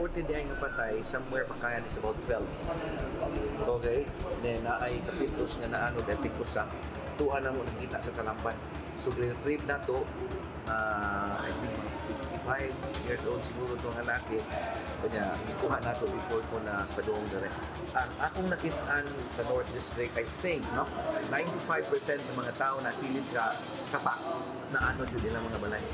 14 diay nga patay, somewhere makayan is about 12. Okay? Then naay sa pitos nga naano defect ko sa tuwa na mo nakita sa talamban. So the trip na to, I think 55 years old siguro itong lalaki. Kanya, ikuha na to before ko na padung direct. Ang akong nakitaan sa North District, I think, no? 95% sa mga tao na kilid sa sapa na ano yun nilang mga balay.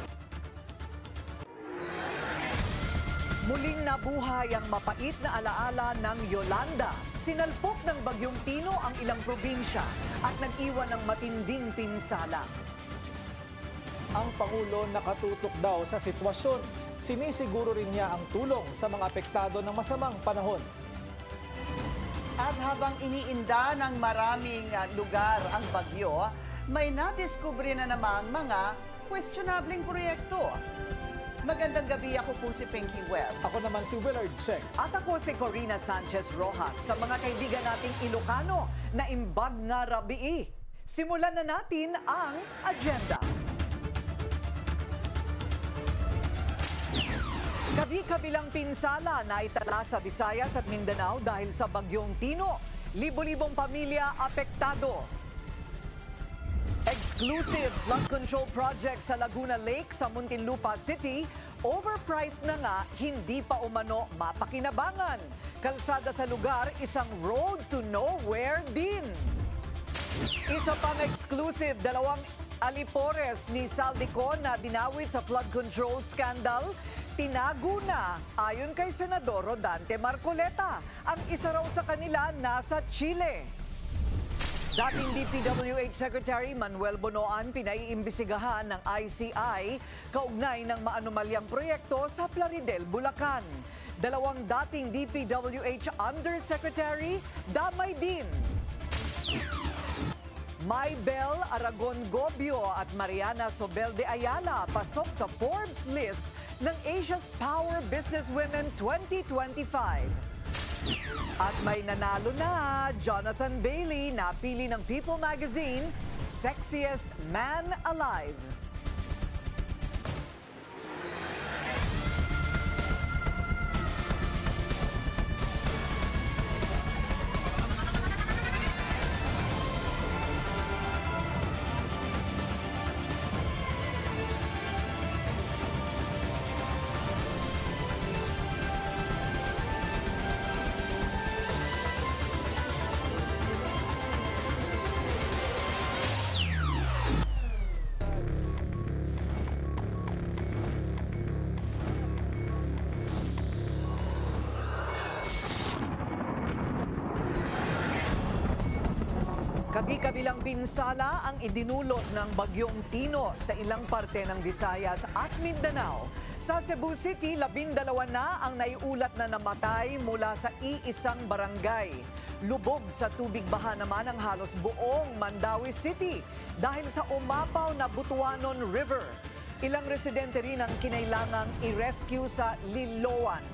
Muling nabuhay ang mapait na alaala ng Yolanda. Sinalpok ng Bagyong Tino ang ilang probinsya at nag-iwan ng matinding pinsala. Ang Pangulo nakatutok daw sa sitwasyon. Sinisiguro rin niya ang tulong sa mga apektado ng masamang panahon. At habang iniinda ng maraming lugar ang bagyo, may nadiskubre na namang mga questionableng proyekto. Magandang gabi, ako po si Pinky Webb. Ako naman si Willard Cheng. At ako si Corina Sanchez Rojas. Sa mga kaibigan nating Ilocano na imbag nga rabii. Simulan na natin ang agenda. Kabi-kabilang pinsala na itala sa Visayas at Mindanao dahil sa Bagyong Tino. Libo-libong pamilya apektado. Exclusive flood control project sa Laguna Lake sa Muntinlupa City. Overpriced na nga, hindi pa umano mapakinabangan. Kalsada sa lugar, isang road to nowhere din. Isa pang exclusive, dalawang alipores ni Saldico na dinawit sa flood control scandal. Tinago na, ayon kay Senador Rodante Marcoleta. Ang isa raw sa kanila nasa Chile. Dating DPWH Secretary Manuel Bonoan pinaiimbisigahan ng ICI kaugnay ng maanumalyang proyekto sa Plaridel, Bulacan. Dalawang dating DPWH Undersecretary damay din. Maybel Aragon Gobio at Mariana Sobel de Ayala pasok sa Forbes list ng Asia's Power Businesswomen 2025. At may nanalo na, Jonathan Bailey, napili ng People Magazine, Sexiest Man Alive. Kabi-kabilang pinsala ang idinulot ng Bagyong Tino sa ilang parte ng Visayas at Mindanao. Sa Cebu City, 12 na ang naiulat na namatay mula sa iisang barangay. Lubog sa tubig baha naman ang halos buong Mandawi City dahil sa umapaw na Butuanon River. Ilang residente rin ang kinailangang i-rescue sa Liloan.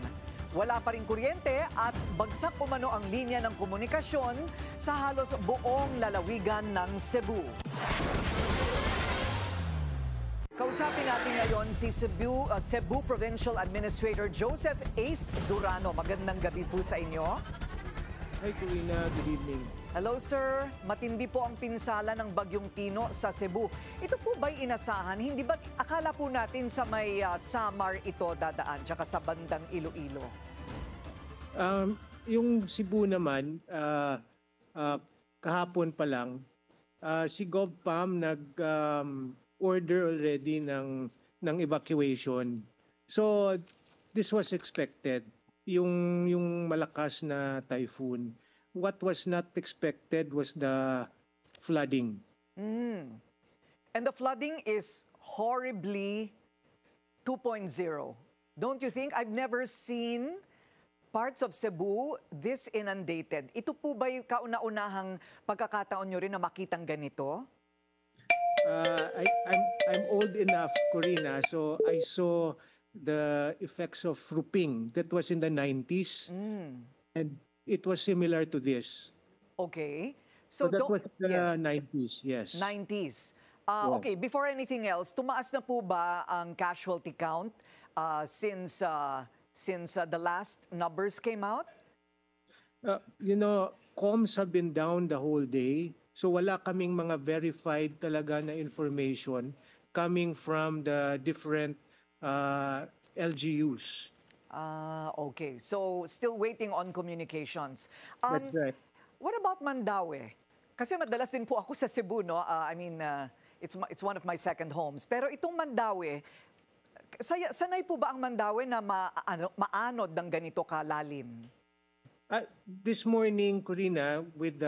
Wala pa rin kuryente at bagsak umano ang linya ng komunikasyon sa halos buong lalawigan ng Cebu. Kausapin natin ngayon si Cebu Provincial Administrator Joseph Ace Durano. Magandang gabi po sa inyo. Hi, Corina. Good evening. Hello, sir. Matindi po ang pinsala ng Bagyong Tino sa Cebu. Ito po ba'y inasahan? Hindi ba akala po natin sa may Samar ito dadaan, tsaka sa bandang Iloilo? Yung Cebu naman, kahapon pa lang, si GovPam nag-order already ng evacuation. So, this was expected. Yung malakas na typhoon. What was not expected was the flooding. And the flooding is horribly 2.0. Don't you think? I've never seen parts of Cebu this inundated. Ito po ba yung kauna-unahang pagkakataon nyo rin na makitang ganito? I'm old enough, Corina, so I saw the effects of Ruping. That was in the 90s. And it was similar to this. Okay. So that was the 90s, yes. 90s. Okay, before anything else, tumaas na po ba ang casualty count since since the last numbers came out? Comms have been down the whole day. So wala kaming mga verified talaga na information coming from the different LGUs. Okay. So, still waiting on communications. That's right. What about Mandaue? Kasi madalas din po ako sa Cebu, no? It's one of my second homes. Pero itong Mandaue, sanay po ba ang Mandaue na maanod ng ganito kalalim? This morning, Corina, with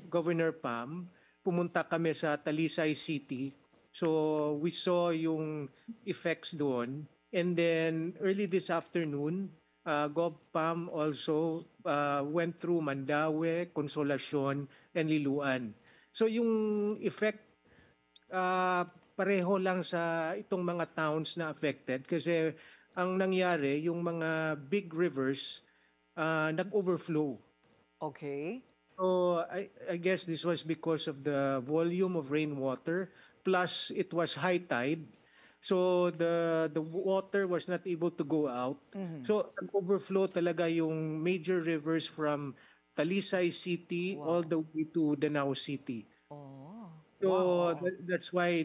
Governor Pam, pumunta kami sa Talisay City. So we saw yung effects doon. And then early this afternoon, Gov Pam also went through Mandaue, Consolacion, and Liloan. So yung effect, pareho lang sa itong mga towns na affected kasi ang nangyari, yung mga big rivers, nag-overflow. Okay. So I guess this was because of the volume of rainwater, plus it was high tide. So the water was not able to go out. So nag-overflow talaga yung major rivers from Talisay City all the way to Danao City. So that's why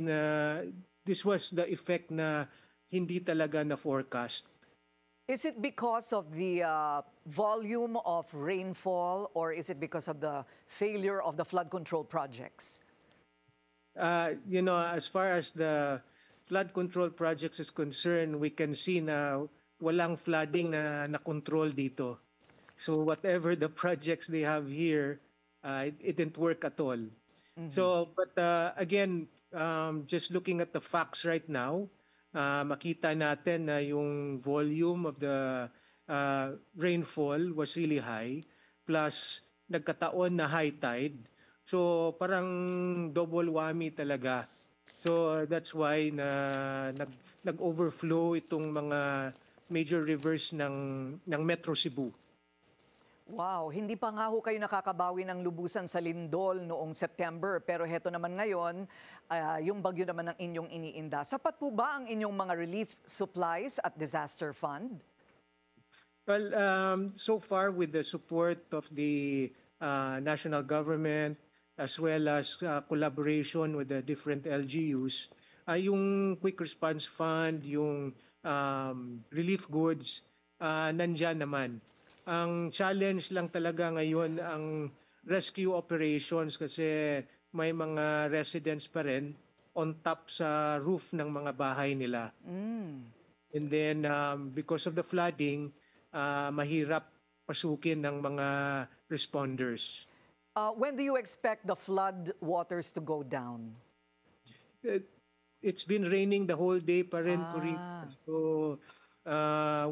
this was the effect na hindi talaga na forecast. Is it because of the volume of rainfall or is it because of the failure of the flood control projects? As far as the flood control projects is concerned, we can see na walang flooding na control dito. So whatever the projects they have here, it didn't work at all. So, but again, just looking at the facts right now, makita natin na yung volume of the rainfall was really high, plus nagkataon na high tide. So parang double whammy talaga. So that's why nag-overflow itong mga major rivers ng Metro Cebu. Wow, hindi pa nga ho kayo nakakabawi ng lubusan sa lindol noong September. Pero heto naman ngayon, yung bagyo naman ng inyong iniinda. Sapat po ba ang inyong mga relief supplies at disaster fund? Well, so far with the support of the national government, as well as collaboration with the different LGUs, yung Quick Response Fund, yung relief goods, nandyan naman. Ang challenge lang talaga ngayon ang rescue operations kasi may mga residents pa rin on top sa roof ng mga bahay nila. And then because of the flooding, mahirap pasukin ng mga responders. When do you expect the flood waters to go down? It's been raining the whole day pa rin, Corina. So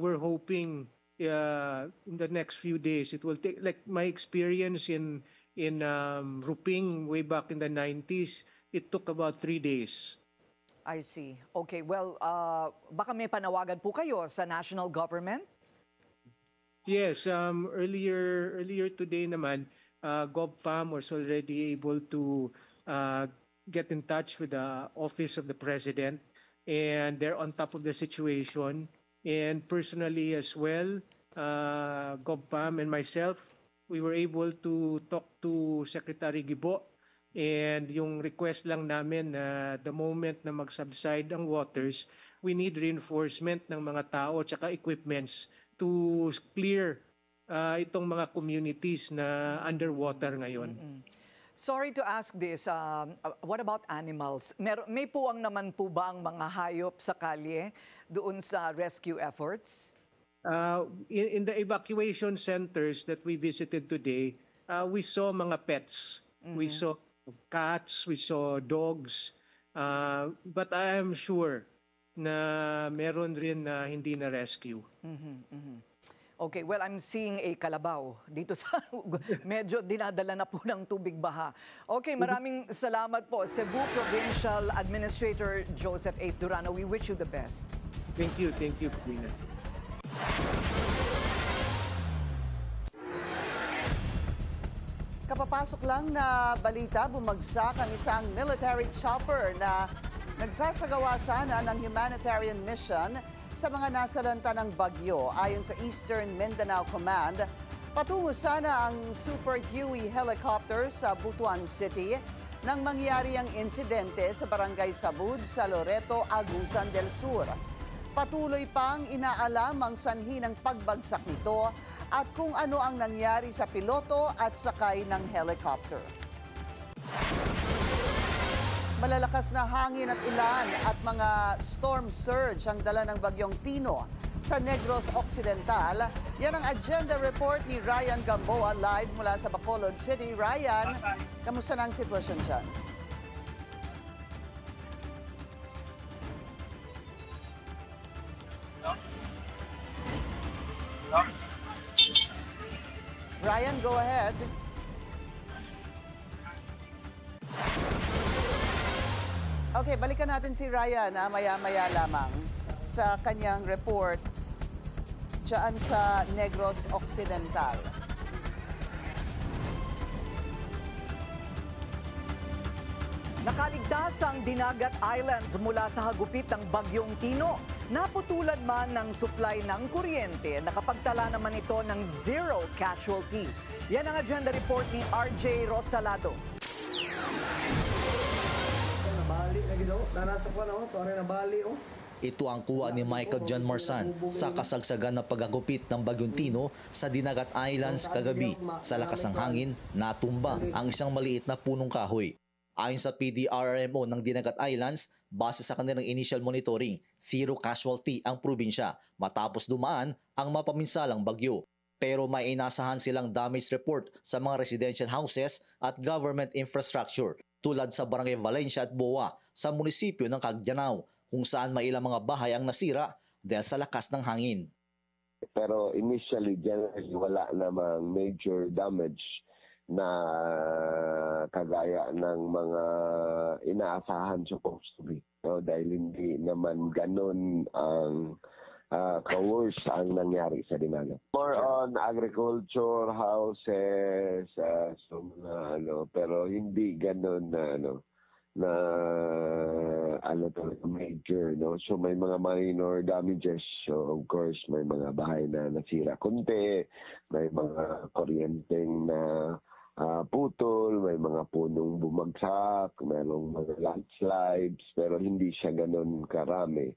we're hoping in the next few days it will take, like my experience in Ruping way back in the 90s, it took about 3 days. I see. Okay, well, baka may panawagan po kayo sa national government? Yes, earlier today naman, GovPam was already able to get in touch with the Office of the President, and they're on top of the situation. And personally as well, GovPam and myself, we were able to talk to Secretary Gibo, and yung request lang namin na the moment na mag-subside ang waters, we need reinforcement ng mga tao at saka equipments to clear itong mga communities na underwater ngayon. Sorry to ask this, what about animals? May puwang naman po ba ang mga hayop sa kalye doon sa rescue efforts? In the evacuation centers that we visited today, we saw mga pets. We saw cats, we saw dogs, but I am sure na meron rin na hindi na rescue. Okay, well, I'm seeing a kalabaw dito sa medyo dinadala na po ng tubig baha. Okay, maraming salamat po. Cebu Provincial Administrator Joseph Ace Durano, we wish you the best. Thank you, Corina. Kapapasok lang na balita, bumagsak ang isang military chopper na nagsasagawa sana ng humanitarian mission sa mga nasalanta ng bagyo. Ayon sa Eastern Mindanao Command, patungo sana ang Super Huey helicopter sa Butuan City nang mangyari ang insidente sa Barangay Sabud sa Loreto, Agusan del Sur. Patuloy pang inaalam ang sanhi ng pagbagsak nito at kung ano ang nangyari sa piloto at sakay ng helicopter. Malalakas na hangin at ulan at mga storm surge ang dala ng bagyong Tino sa Negros Occidental. Yan ang agenda report ni Ryan Gamboa live mula sa Bacolod City. Ryan, kamusta na ang sitwasyon dyan? Ryan, go ahead. Okay, balikan natin si Ryan maya-maya lamang sa kanyang report dyan sa Negros Occidental. Nakaligtas ang Dinagat Islands mula sa hagupit ng bagyong Tino. Naputulan man ng supply ng kuryente, nakapagtala naman ito ng 0 casualty. Yan ang agenda report ni RJ Rosalado. Ito ang kuha ni Michael John Marsan sa kasagsagan ng paghagupit ng bagyong Tino sa Dinagat Islands kagabi. Sa lakas ng hangin, natumba ang isang maliit na punong kahoy. Ayon sa PDRRMO ng Dinagat Islands, base sa kanilang initial monitoring, 0 casualty ang probinsya matapos dumaan ang mapaminsalang bagyo. Pero may inasahan silang damage report sa mga residential houses at government infrastructure tulad sa Barangay Valencia at Boa sa munisipyo ng Cagdianao, kung saan may ilang mga bahay ang nasira dahil sa lakas ng hangin. Pero initially, generally, wala namang major damage na kagaya ng mga inaasahan supposed to be. No? Dahil hindi naman ganun ang ka-worse ang nangyari sa Dinagat. More on agriculture, houses, pero hindi ganun na major, no? So may mga minor damages. So of course may mga bahay na nasira konti, may mga kuryenteng na putol, may mga punong bumagsak, mayroong mga landslides, pero hindi siya ganun karami.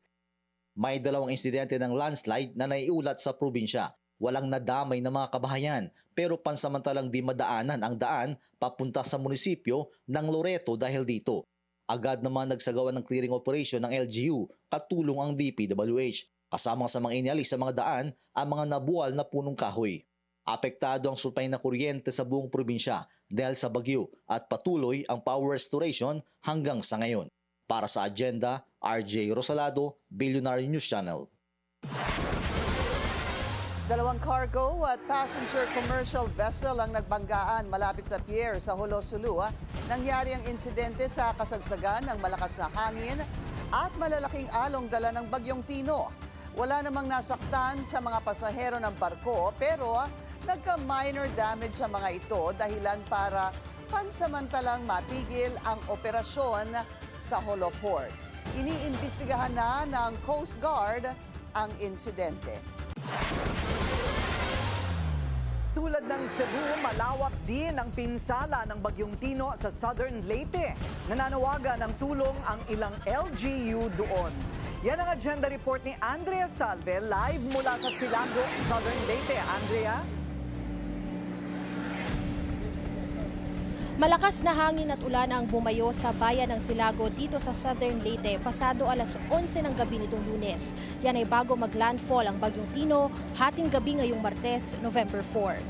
May 2 insidente ng landslide na naiulat sa probinsya. Walang nadamay na mga kabahayan, pero pansamantalang di madaanan ang daan papunta sa munisipyo ng Loreto dahil dito. Agad naman nagsagawa ng clearing operation ng LGU, katulong ang DPWH. Kasama sa mga inalis sa mga daan ang mga nabuwal na punong kahoy. Apektado ang supply na kuryente sa buong probinsya dahil sa bagyo at patuloy ang power restoration hanggang sa ngayon. Para sa agenda, RJ Rosalado, Billionaire News Channel. 2 cargo at passenger commercial vessel ang nagbanggaan malapit sa pier sa Jolo, Sulu. Nangyari ang insidente sa kasagsagan ng malakas na hangin at malalaking along dala ng bagyong Tino. Wala namang nasaktan sa mga pasahero ng barko pero nagka-minor damage sa mga ito dahilan para pansamantalang matigil ang operasyon sa Jolo Port. Iniimbestigahan na ng Coast Guard ang insidente. Tulad ng Cebu, malawak din ang pinsala ng bagyong Tino sa Southern Leyte. Nananawagan ng tulong ang ilang LGU doon. Yan ang agenda report ni Andrea Salve live mula sa Silago, Southern Leyte. Andrea? Malakas na hangin at ulan ang bumayo sa bayan ng Silago dito sa Southern Leyte pasado alas 11 ng gabi nitong Lunes. Yan ay bago maglandfall ang bagyong Tino hating gabi ngayong Martes, November 4.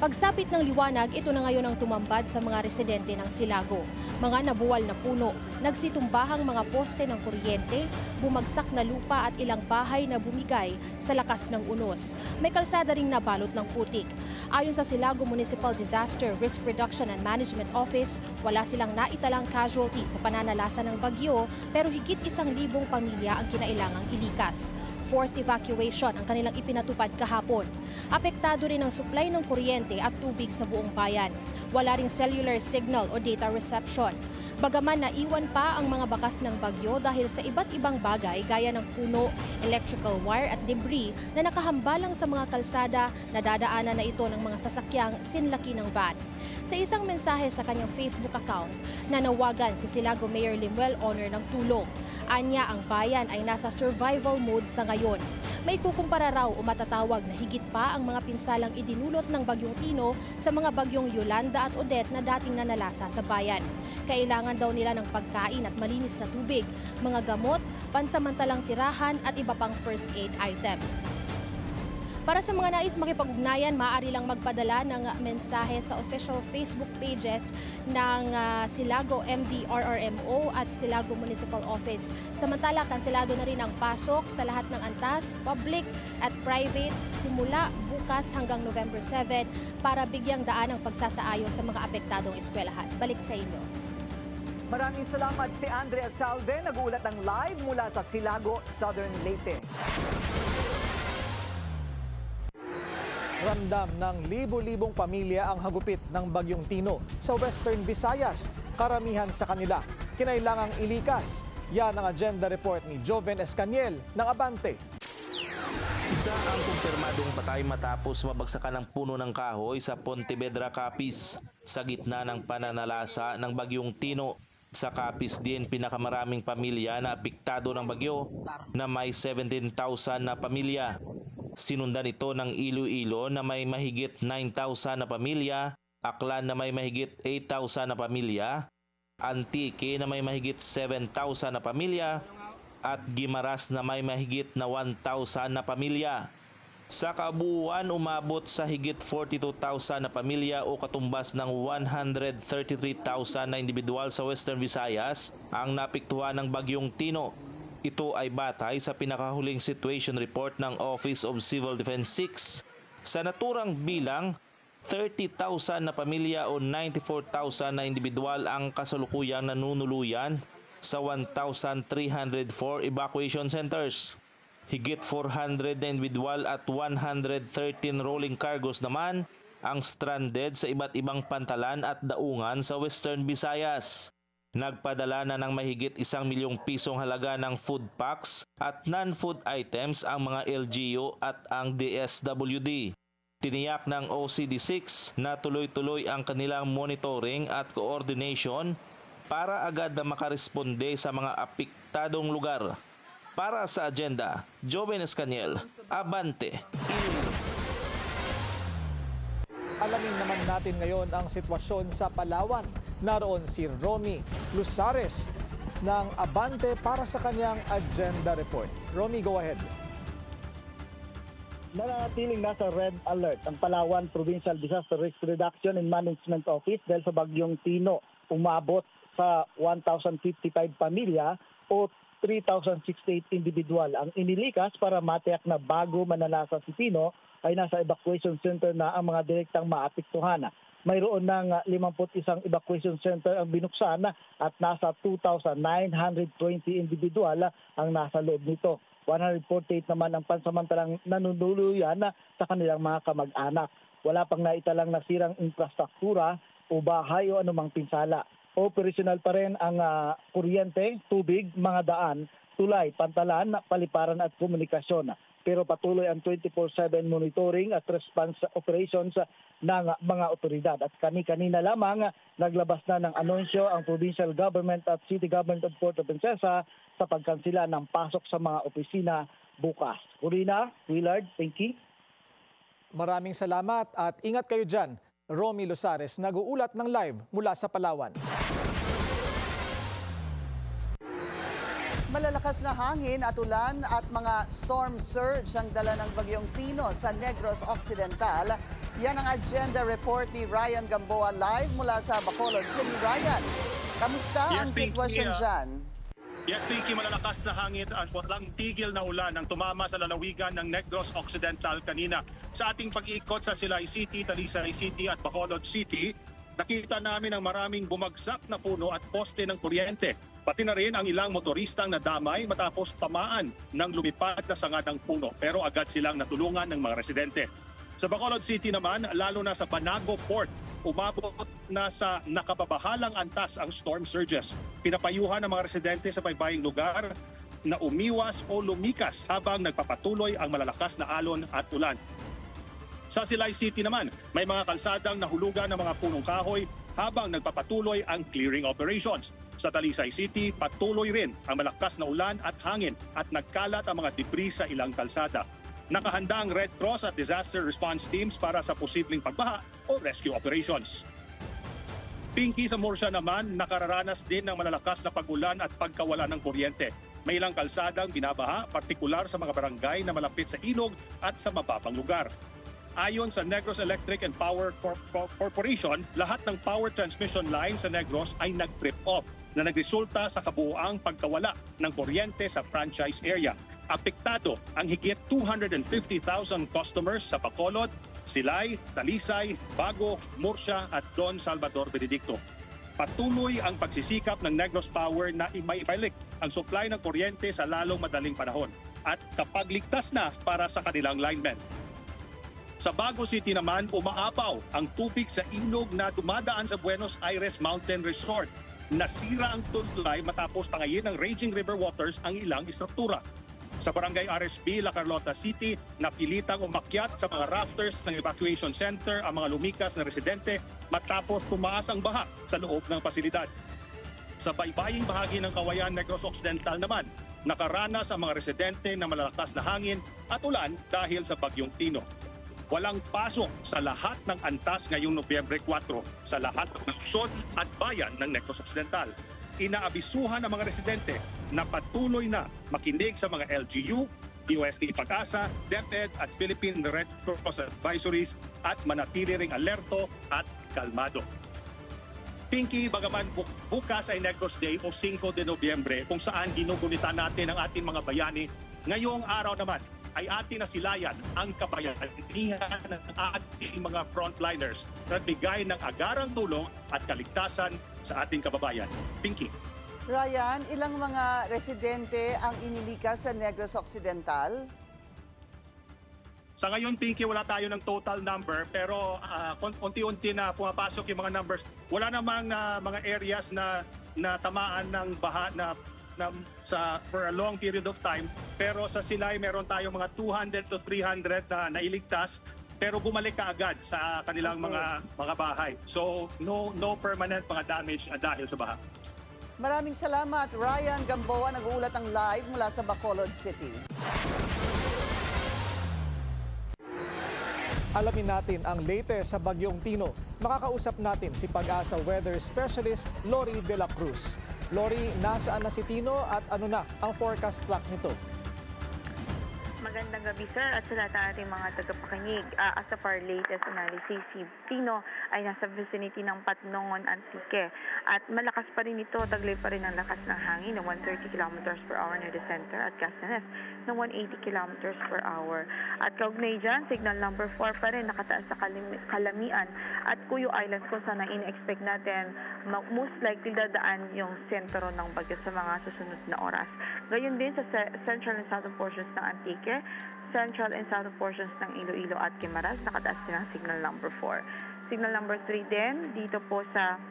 Pagsapit ng liwanag, ito na ngayon ang tumambad sa mga residente ng Silago. Mga nabuwal na puno, nagsitumbahang mga poste ng kuryente, bumagsak na lupa at ilang bahay na bumigay sa lakas ng unos. May kalsada ring nabalot ng putik. Ayon sa Silago Municipal Disaster Risk Reduction and Management Office, wala silang naitalang casualty sa pananalasa ng bagyo pero higit 1,000 pamilya ang kinailangang ilikas. Forced evacuation ang kanilang ipinatupad kahapon. Apektado rin ang supply ng kuryente at tubig sa buong bayan. Wala ring cellular signal o data reception. Bagaman naiwan pa ang mga bakas ng bagyo dahil sa iba't ibang bagay gaya ng puno, electrical wire at debris na nakahambalang sa mga kalsada na dadaanan na ito ng mga sasakyang sinlaki ng van. Sa isang mensahe sa kanyang Facebook account, nanawagan si Silago Mayor Limuel Honor ng tulong. Anya ang bayan ay nasa survival mode sa ngayon. May kukumpara raw o matatawag na higit pa ang mga pinsalang idinulot ng Bagyong Tino sa mga bagyong Yolanda at Odette na dating nanalasa sa bayan. Kailangan daw nila ng pagkain at malinis na tubig, mga gamot, pansamantalang tirahan at iba pang first aid items. Para sa mga nais makipag-ugnayan, maaari lang magpadala ng mensahe sa official Facebook pages ng Silago MDRRMO at Silago Municipal Office. Samantala, kanselado na rin ang pasok sa lahat ng antas, public at private, simula bukas hanggang November 7 para bigyang daan ang pagsasaayos sa mga apektadong eskwelahan. Balik sa inyo. Maraming salamat si Andrea Salve, nag-uulat ng live mula sa Silago, Southern Leyte. Ramdam ng libo-libong pamilya ang hagupit ng Bagyong Tino sa Western Visayas. Karamihan sa kanila kinailangang ilikas. Yan ang agenda report ni Joven Escaniel ng Abante. Isa ang kumpirmadong patay matapos mabagsakan ng puno ng kahoy sa Pontevedra, Capiz sa gitna ng pananalasa ng Bagyong Tino. Sa Capiz din pinakamaraming pamilya na apektado ng bagyo na may 17,000 na pamilya. Sinundan ito ng Iloilo na may mahigit 9,000 na pamilya, Aklan na may mahigit 8,000 na pamilya, Antique na may mahigit 7,000 na pamilya, at Guimaras na may mahigit na 1,000 na pamilya. Sa kabuuan, umabot sa higit 42,000 na pamilya o katumbas ng 133,000 na individual sa Western Visayas ang napektuhan ng Bagyong Tino. Ito ay batay sa pinakahuling situation report ng Office of Civil Defense 6. Sa naturang bilang, 30,000 na pamilya o 94,000 na individual ang kasalukuyang nanunuluyan sa 1,304 evacuation centers. Higit 400 na individual at 113 rolling cargos naman ang stranded sa iba't ibang pantalan at daungan sa Western Visayas. Nagpadala na ng mahigit 1 milyong pisong halaga ng food packs at non-food items ang mga LGU at ang DSWD. Tiniyak ng OCD6 na tuloy-tuloy ang kanilang monitoring at coordination para agad na makaresponde sa mga apektadong lugar. Para sa agenda, Joven Escaniel, Abante. Alamin naman natin ngayon ang sitwasyon sa Palawan. Naroon si Romy Lusares ng Abante para sa kanyang agenda report. Romy, go ahead. Nananatiling nasa red alert ang Palawan Provincial Disaster Risk Reduction and Management Office dahil sa Bagyong Tino. Umabot sa 1,055 pamilya o 3,068 individual ang inilikas para matiyak na bago manalasa si Tino ay nasa evacuation center na ang mga direktang maapektuhan. Mayroon ng 51 evacuation center ang binuksan at nasa 2,920 individual ang nasa loob nito. 148 naman ang pansamantalang nanunuluyan sa kanilang mga kamag-anak. Wala pang naitalang nasirang infrastruktura o bahay o anumang pinsala. Operational pa rin ang kuryente, tubig, mga daan, tulay, pantalan, paliparan at komunikasyon. Pero patuloy ang 24/7 monitoring at response operations ng mga otoridad. At kani-kanina lamang naglabas na ng anunsyo ang provincial government at city government of Puerto Princesa sa pagkansila ng pasok sa mga opisina bukas. Corina, Willard, thank you. Maraming salamat at ingat kayo dyan. Romy Lusares, nag-uulat ng live mula sa Palawan. Malalakas na hangin at ulan at mga storm surge ang dala ng Bagyong Tino sa Negros Occidental. Yan ang agenda report ni Ryan Gamboa live mula sa Bacolod City. Ryan, kamusta ang sitwasyon dyan? Yes, Pinky, malalakas na hangin at walang tigil na ulan ang tumama sa lalawigan ng Negros Occidental kanina. Sa ating pag-iikot sa Silay City, Talisay City at Bacolod City, nakita namin ang maraming bumagsak na puno at poste ng kuryente. Pati na rin ang ilang motoristang nadamay matapos tamaan ng lumipad na sanga ng puno. Pero agad silang natulungan ng mga residente. Sa Bacolod City naman, lalo na sa Banago Port, umabot na sa nakababahalang antas ang storm surges. Pinapayuhan ng mga residente sa baybaying lugar na umiwas o lumikas habang nagpapatuloy ang malalakas na alon at ulan. Sa Silay City naman, may mga kalsadang nahulugan ng mga punong kahoy habang nagpapatuloy ang clearing operations. Sa Talisay City, patuloy rin ang malakas na ulan at hangin at nagkalat ang mga debris sa ilang kalsada. Nakahanda ang Red Cross at disaster response teams para sa posibleng pagbaha o rescue operations. Pinky, sa Murcia naman, nakararanas din ng malalakas na pag-ulan at pagkawala ng kuryente. May ilang kalsadang binabaha, partikular sa mga barangay na malapit sa ilog at sa mababang lugar. Ayon sa Negros Electric and Power Corporation, lahat ng power transmission line sa Negros ay nag-trip off na nagresulta sa kabuuang pagkawala ng kuryente sa franchise area. Apektado ang higit 250,000 customers sa Bacolod, Silay, Talisay, Bago, Murcia at Don Salvador Benedicto. Patuloy ang pagsisikap ng Negros Power na maibalik ang supply ng kuryente sa lalong madaling panahon at kapag ligtas na para sa kanilang linemen. Sa Bago City naman, umaapaw ang tubig sa ilog na dumadaan sa Buenos Aires Mountain Resort. Nasira ang tulay matapos tangayin ng raging river waters ang ilang istruktura. Sa Barangay RSB, La Carlota City, napilitang umakyat sa mga rafters ng evacuation center ang mga lumikas na residente matapos tumaas ang baha sa loob ng pasilidad. Sa baybaying bahagi ng Kawayan Negros Occidental naman, nakaranas ang mga residente ng malalakas na hangin at ulan dahil sa bagyong Tino. Walang pasok sa lahat ng antas ngayong Nobyembre 4 sa lahat ng lungsod at bayan ng Negros Occidental. Inaabisuhan ang mga residente na patuloy na makinig sa mga LGU, DOST Pag-asa, DepEd at Philippine Red Cross advisories at manatili ring alerto at kalmado. Pinky, bagaman bukas ay Negros Day o 5 de Nobyembre kung saan ginugunita natin ang ating mga bayani, ngayong araw naman ay ating nasilayan ang kabayanihan ng ating mga frontliners na bigay ng agarang tulong at kaligtasan sa ating kababayan. Pinky. Ryan, ilang mga residente ang inilikas sa Negros Occidental? Sa ngayon, Pinky, wala tayo ng total number pero unti-unti na pumapasok yung mga numbers. Wala namang mga areas na tamaan ng baha na for a long period of time, pero sa Silay meron tayong mga 200 to 300 na nailigtas pero bumalik kaagad sa kanilang mga bahay. So no permanent mga damage dahil sa baha. Maraming salamat, Ryan Gamboa, nag-uulat ng live mula sa Bacolod City. Alamin natin ang latest sa Bagyong Tino. Makakausap natin si Pag-asa Weather Specialist Lori De La Cruz. Lori, nasaan na si Tino at ano na ang forecast track nito? Magandang gabi, sir, at sa lahat ng ating mga tagapakinig. As of our latest analysis, si Tino ay nasa vicinity ng Patnongon, Antique. At malakas pa rin ito, taglay pa rin ang lakas ng hangin ng 130 km per hour near the center at Castanes ng 180 km per hour. At kaugnay dyan, signal number 4 pa rin nakataas sa Kalamian at Cuyo Islands kung saan in-expect natin most likely dadaan yung sentro ng bagyo sa mga susunod na oras. Gayon din sa central and southern portions ng Antique, central and southern portions ng Iloilo at Guimaras, nakataas din ang signal number 4. Signal number 3 din dito po sa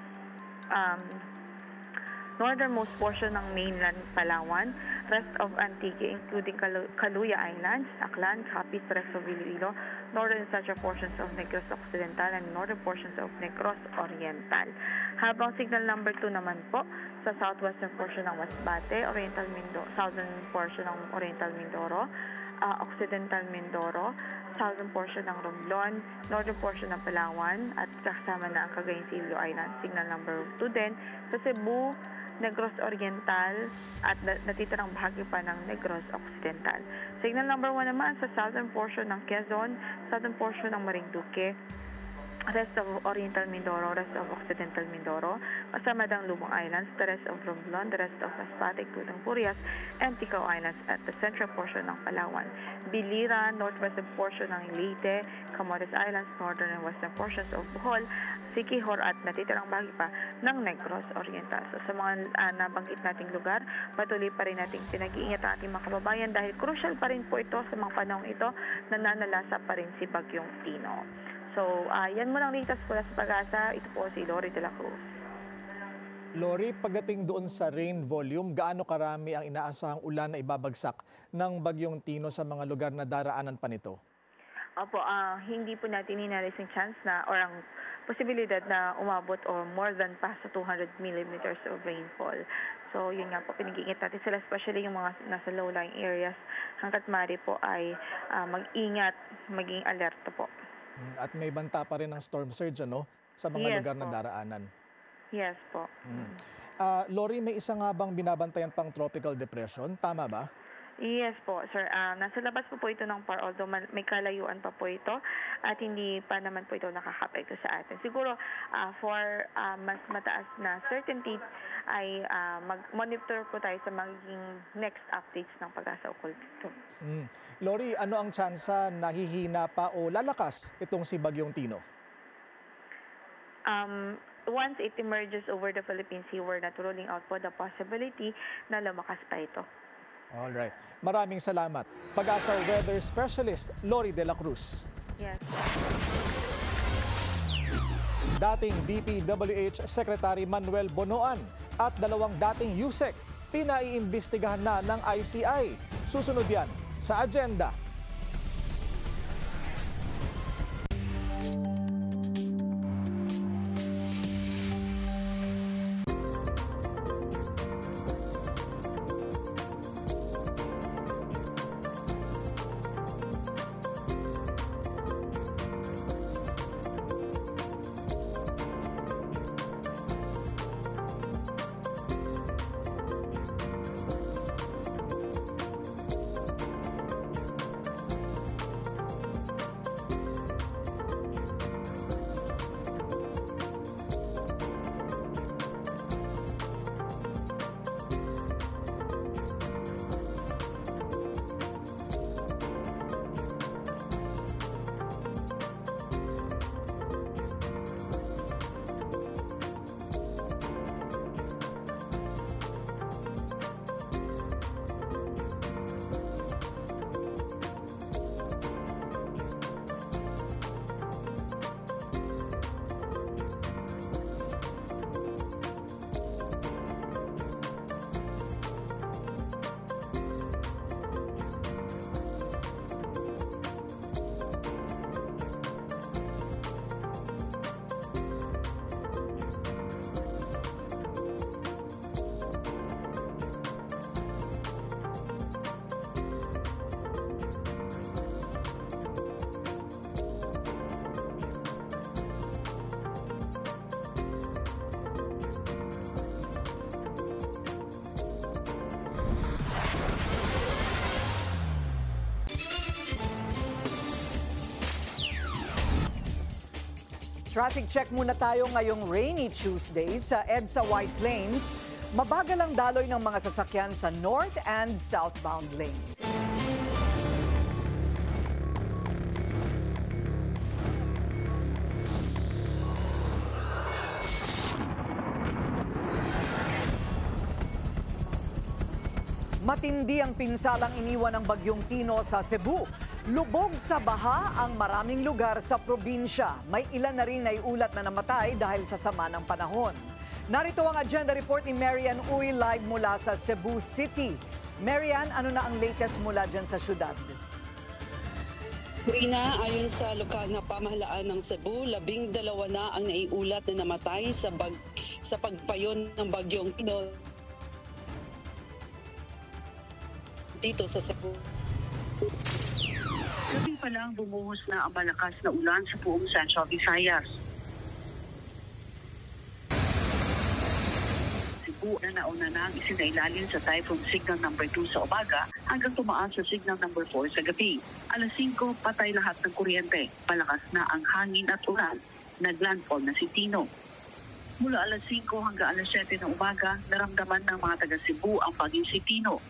northernmost portion ng mainland Palawan, rest of Antique including Caluya Islands, Aklan, Capiz, rest of Iloilo, northern and central portions of Negros Occidental and northern portions of Negros Oriental. Habang signal number 2 naman po sa southwestern portion ng Masbate, southern portion ng Oriental Mindoro, Occidental Mindoro, southern portion ng Romblon, northern portion ng Palawan at kasama na ang Cagayan de Oro Island. Signal number 2 din sa Cebu, Negros Oriental at natitirang bahagi pa ng Negros Occidental. Signal number 1 naman sa southern portion ng Quezon, southern portion ng Marinduque, rest of Oriental Mindoro, rest of Occidental Mindoro, kasama ng Lubong Islands, the rest of Romblon, the rest of Masbate, including Purias, and Ticao Islands at the central portion ng Palawan. Biliran, northwestern portion ng Leyte, Camotes Islands, northern and western portions of Bohol, Siquijor at natitirang bahagi pa ng Negros Oriental. So sa mga nabanggit nating lugar, patuloy pa rin nating pinag-iingat ang ating mga kababayan dahil crucial pa rin po ito sa mga panahong ito na nanalasa pa rin si Bagyong Tino. So, yan mo lang latest mula sa Pag-asa. Ito po si Lori de la Cruz. Lori, pagdating doon sa rain volume, gaano karami ang inaasahang ulan na ibabagsak ng Bagyong Tino sa mga lugar na daraanan pa nito? Opo, hindi po natin inalis yung chance na or ang posibilidad na umabot o more than pa sa 200 millimeters of rainfall. So, yun nga po, pinag-iingat natin sila, especially yung mga nasa low-lying areas. Hanggat maaari po ay mag-ingat, maging alerto po. At may banta pa rin ng storm surge, ano? Sa mga lugar na daraanan. Yes po. Lori, may isa nga bang binabantayan pang tropical depression? Tama ba? Yes po, sir. Nasa labas po ito ng PAR, although may kalayuan pa po ito at hindi pa naman po ito nakaka-apekto sa atin. Siguro for mas mataas na certainty ay mag-monitor po tayo sa magiging next updates ng Pag-asa ukol dito. Lori, ano ang tsansa na hihina pa o lalakas itong si Bagyong Tino? Once it emerges over the Philippine Sea, we're not ruling out po the possibility na lumakas pa ito. Alright. Maraming salamat. Pag-asa Weather Specialist, Lori de la Cruz. Yes. Dating DPWH Secretary Manuel Bonoan at dalawang dating USEC pinaiimbestigahan na ng ICI. Susunod yan sa agenda. Traffic check muna tayo ngayong rainy Tuesday sa EDSA White Plains. Mabagal ang daloy ng mga sasakyan sa north and southbound lanes. Matindi ang pinsalang iniwan ng Bagyong Tino sa Cebu. Lubog sa baha ang maraming lugar sa probinsya. May ilan na rin naiulat na namatay dahil sa sama ng panahon. Narito ang agenda report ni Marian Uy live mula sa Cebu City. Marian, ano na ang latest mula dyan sa syudad? Rina, ayon sa lokal na pamahalaan ng Cebu, 12 na ang naiulat na namatay sa pagpayon ng Bagyong Tino dito sa Cebu. Gabi pa lang bumuhos na ang malakas na ulan sa buong Central Visayas. Cebu na nauna nang isinailalim sa Typhoon Signal number 2 sa umaga hanggang tumaas sa Signal number 4 sa gabi. Alas 5, patay lahat ng kuryente. Malakas na ang hangin at ulan. Naglandfall na si Tino. Mula alas 5 hanggang alas 7 ng umaga, naramdaman ng mga taga Cebu ang paging si Tino.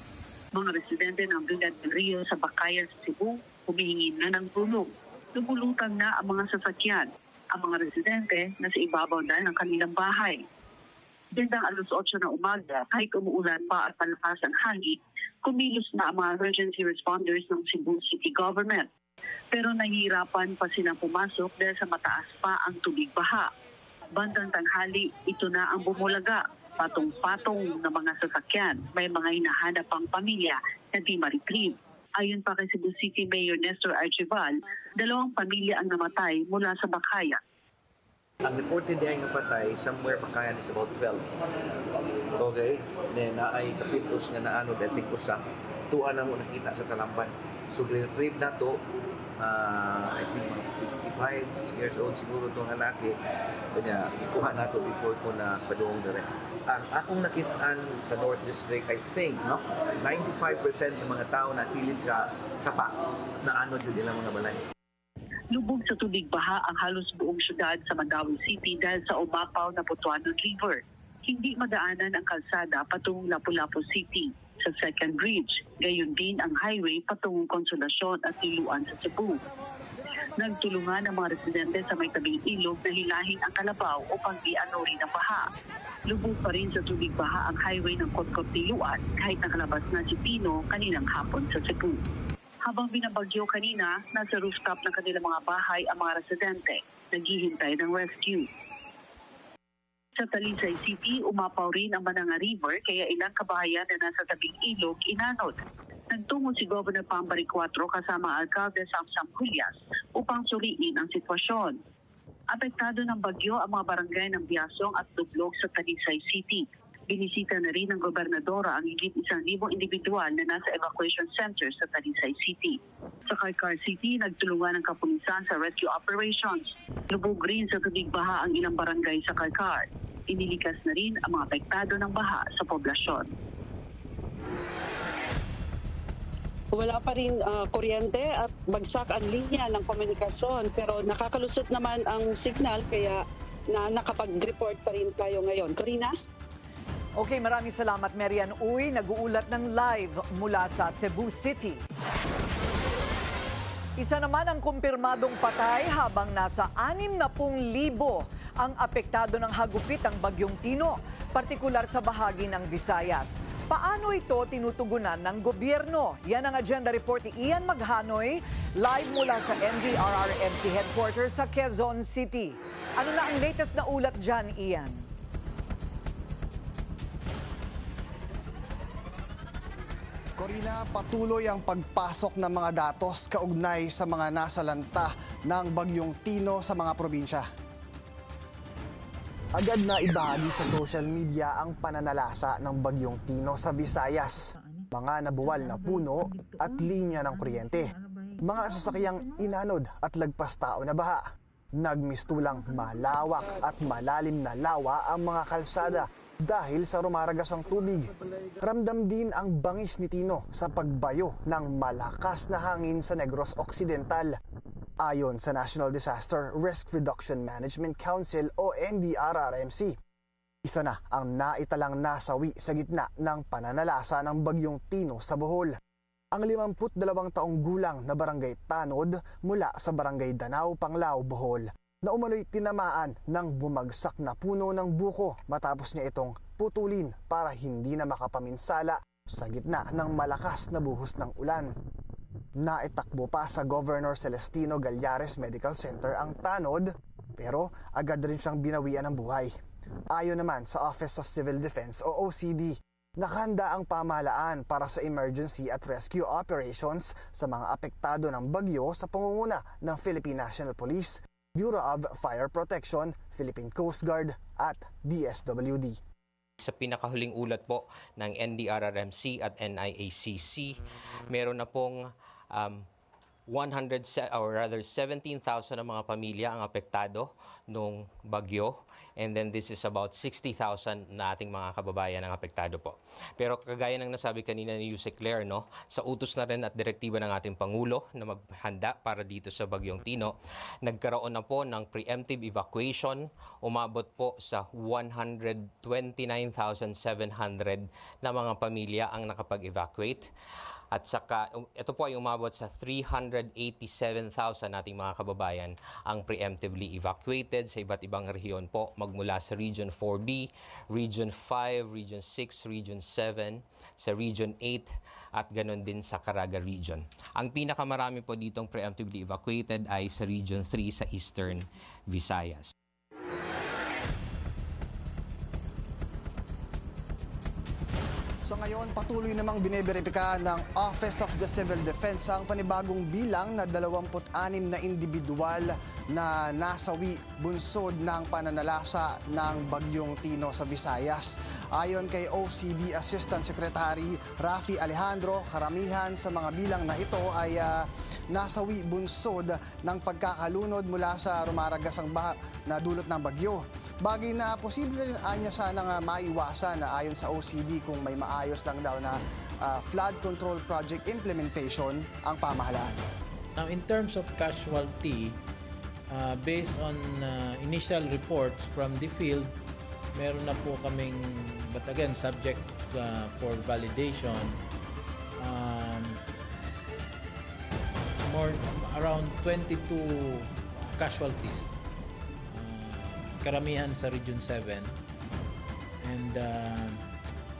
Mga residente ng Villa del Rio sa Bakayan sa Cebu, humihingi na ng tulong. Lumulutang na ang mga sasakyan. Ang mga residente na sa ibabaw na ng kanilang bahay. Bandang alas 8 ng umaga, kahit umuulan pa at malakas ang hangin, kumilos na ang mga emergency responders ng Cebu City Government. Pero nahihirapan pa silang pumasok dahil sa mataas pa ang tubig baha. Bandang tanghali, ito na ang bumulaga. Patong-patong na mga sasakyan. May mga hinahanap pang pamilya na di ma-retrieve. Ayon pa kay Cebu City Mayor Nestor Archival, 2 pamilya ang namatay mula sa Bakayan. Ang reported niya ng patay, somewhere Bakayan is about 12. Okay? Then naay sa pitos nga naano, dahil usa. Tuan na mo nakita sa Talamban. So, retrieve na to, I think mga 55 years old siguro itong lalaki. Kanya, ikuha na to before ko na padung direct. Ang akong nakitaan sa North District, I think, 95% sa mga tao na kilid sa sapa na ano din nilang mga balay. Lubog sa tubig baha ang halos buong syudad sa Mandaue City dahil sa umapaw na Butuanon River. Hindi madaanan ang kalsada patungong Lapu-Lapu City sa Second Bridge. Gayon din ang highway patungong Consolacion at Iluan sa Cebu. Nagtulungan ang mga residente sa may tabing ilog na hilahin ang kalabaw upang di-anori ng baha. Lubog pa rin sa tubig baha ang highway ng Kotkot-Iluan kahit nakalabas na si Pino kaninang hapon sa Cebu. Habang binabagyo kanina, nasa rooftop ng kanilang mga bahay ang mga residente, naghihintay ng rescue. Sa Talisay City, umapaw rin ang Mananga River kaya ilang kabahayan na nasa tabing ilog inanod. Nagtungo si Governor Pambari 4 kasama Alcalde Samsam Julias upang suriin ang sitwasyon. Apektado ng bagyo ang mga barangay ng Biasong at Dublog sa Talisay City. Binisita na rin ng gobernadora ang higit 1,000 individual na nasa evacuation center sa Talisay City. Sa Karkar City, nagtulungan ng kapulisan sa rescue operations. Lubog rin sa tubig baha ang ilang barangay sa Karkar. Inilikas na rin ang mga apektado ng baha sa poblasyon. Wala pa rin kuryente at bagsak ang linya ng komunikasyon pero nakakalusot naman ang signal kaya nakapag-report pa rin tayo ngayon. Corina? Okay, maraming salamat Marian Uy. Nag-uulat ng live mula sa Cebu City. Isa naman ang kumpirmadong patay habang nasa 60,000 ang apektado ng hagupit ang Bagyong Tino, partikular sa bahagi ng Visayas. Paano ito tinutugunan ng gobyerno? Yan ang agenda report ni Ian Maghanoy, live mula sa NDRRMC headquarters sa Quezon City. Ano na ang latest na ulat dyan, Ian? Corina, patuloy ang pagpasok ng mga datos kaugnay sa mga nasalanta ng Bagyong Tino sa mga probinsya. Agad na ibahagi sa social media ang pananalasa ng Bagyong Tino sa Visayas. Mga nabuwal na puno at linya ng kuryente. Mga sasakyang inanod at lagpas tao na baha. Nagmistulang malawak at malalim na lawa ang mga kalsada dahil sa rumaragas ang tubig. Ramdam din ang bangis ni Tino sa pagbayo ng malakas na hangin sa Negros Occidental. Ayon sa National Disaster Risk Reduction Management Council o NDRRMC, isa na ang naitalang nasawi sa gitna ng pananalasa ng Bagyong Tino sa Bohol. Ang 52 taong gulang na barangay Tanod mula sa barangay Danao, Panglao, Bohol, na umano'y tinamaan ng bumagsak na puno ng buko matapos niya itong putulin para hindi na makapaminsala sa gitna ng malakas na buhos ng ulan. Naitakbo pa sa Governor Celestino Gallares Medical Center ang Tanod, pero agad rin siyang binawian ng buhay. Ayon naman sa Office of Civil Defense o OCD, nakahanda ang pamahalaan para sa emergency at rescue operations sa mga apektado ng bagyo sa pangunguna ng Philippine National Police, Bureau of Fire Protection, Philippine Coast Guard at DSWD. Sa pinakahuling ulat po ng NDRRMC at NIACC, meron na pong 17,000 na mga pamilya ang apektado nung bagyo. And then this is about 60,000 na ating mga kababayan ang apektado po. Pero kagaya ng nasabi kanina ni Yusek Claire, sa utos na rin at direktiba ng ating Pangulo na maghanda para dito sa Bagyong Tino, nagkaroon na po ng preemptive evacuation, umabot po sa 129,700 na mga pamilya ang nakapag-evacuate. At saka, ito po ay umabot sa 387,000 nating mga kababayan ang preemptively evacuated sa iba't ibang rehiyon po, magmula sa Region 4B, Region 5, Region 6, Region 7, sa Region 8, at ganon din sa Caraga Region. Ang pinakamarami po ditong preemptively evacuated ay sa Region 3 sa Eastern Visayas. So ngayon, patuloy namang bineberipika ng Office of the Civil Defense ang panibagong bilang na 26 na individual na nasawi bunsod ng pananalasa ng Bagyong Tino sa Visayas. Ayon kay OCD Assistant Secretary Rafi Alejandro, karamihan sa mga bilang na ito ay nasawi bunsod ng pagkakalunod mula sa rumaragasang baha na dulot ng bagyo. Bagay na posible rin anya sana maiwasan na ayon sa OCD kung may maayos lang daw na flood control project implementation ang pamahalaan. Now in terms of casualty, based on initial reports from the field, meron na po kaming, but again subject for validation, around 22 casualties. Karamihan sa Region 7, and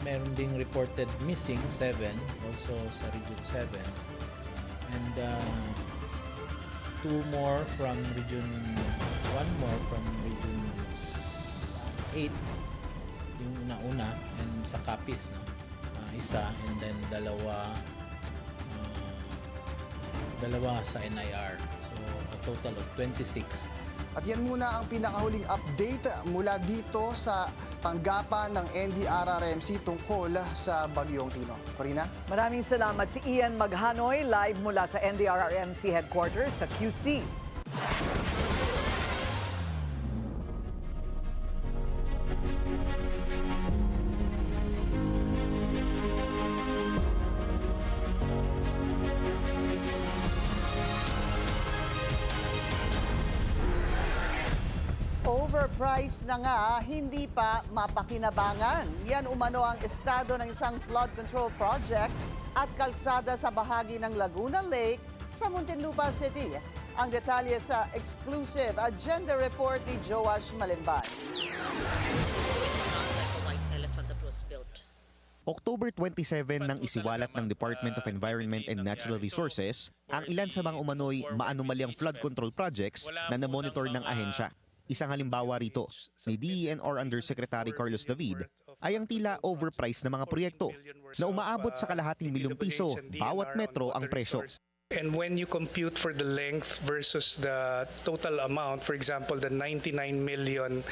meron ding reported missing 7 also sa Region 7, and 2 more from Region 1 more from Region 8, yung una-una, and sa Capiz, no? Isa, and then dalawa sa NIR, so a total of 26. At yan muna ang pinakahuling update mula dito sa tanggapan ng NDRRMC tungkol sa Bagyong Tino. Corina? Maraming salamat si Ian Maghanoy, live mula sa NDRRMC headquarters sa QC. Overpriced na nga, hindi pa mapakinabangan. Yan umano ang estado ng isang flood control project at kalsada sa bahagi ng Laguna Lake sa Muntinlupa City. Ang detalye sa exclusive agenda report ni Joash Malimban. October 27 nang isiwalat ng Department of Environment and Natural Resources ang ilan sa mga umano'y maanumalyang flood control projects na namonitor ng ahensya. Isang halimbawa rito ni DENR Undersecretary Carlos David ay ang tila overpriced na mga proyekto na umaabot sa kalahating milyong piso bawat metro ang presyo. And when you compute for the length versus the total amount, for example, the 99 million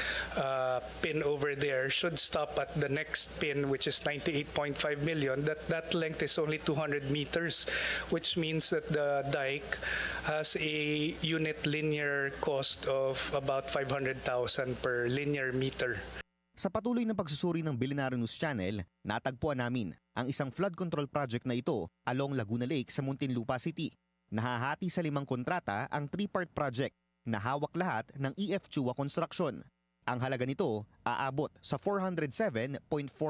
pin over there should stop at the next pin, which is 98.5 million. That length is only 200 meters, which means that the dike has a unit linear cost of about 500,000 per linear meter. Sa patuloy ng pagsusuri ng Billionaire News Channel, natagpuan namin ang isang flood control project na ito along Laguna Lake sa Muntinlupa City. Nahahati sa 5 kontrata ang 3-part project na hawak lahat ng EF Chua Construction. Ang halaga nito aabot sa 407.4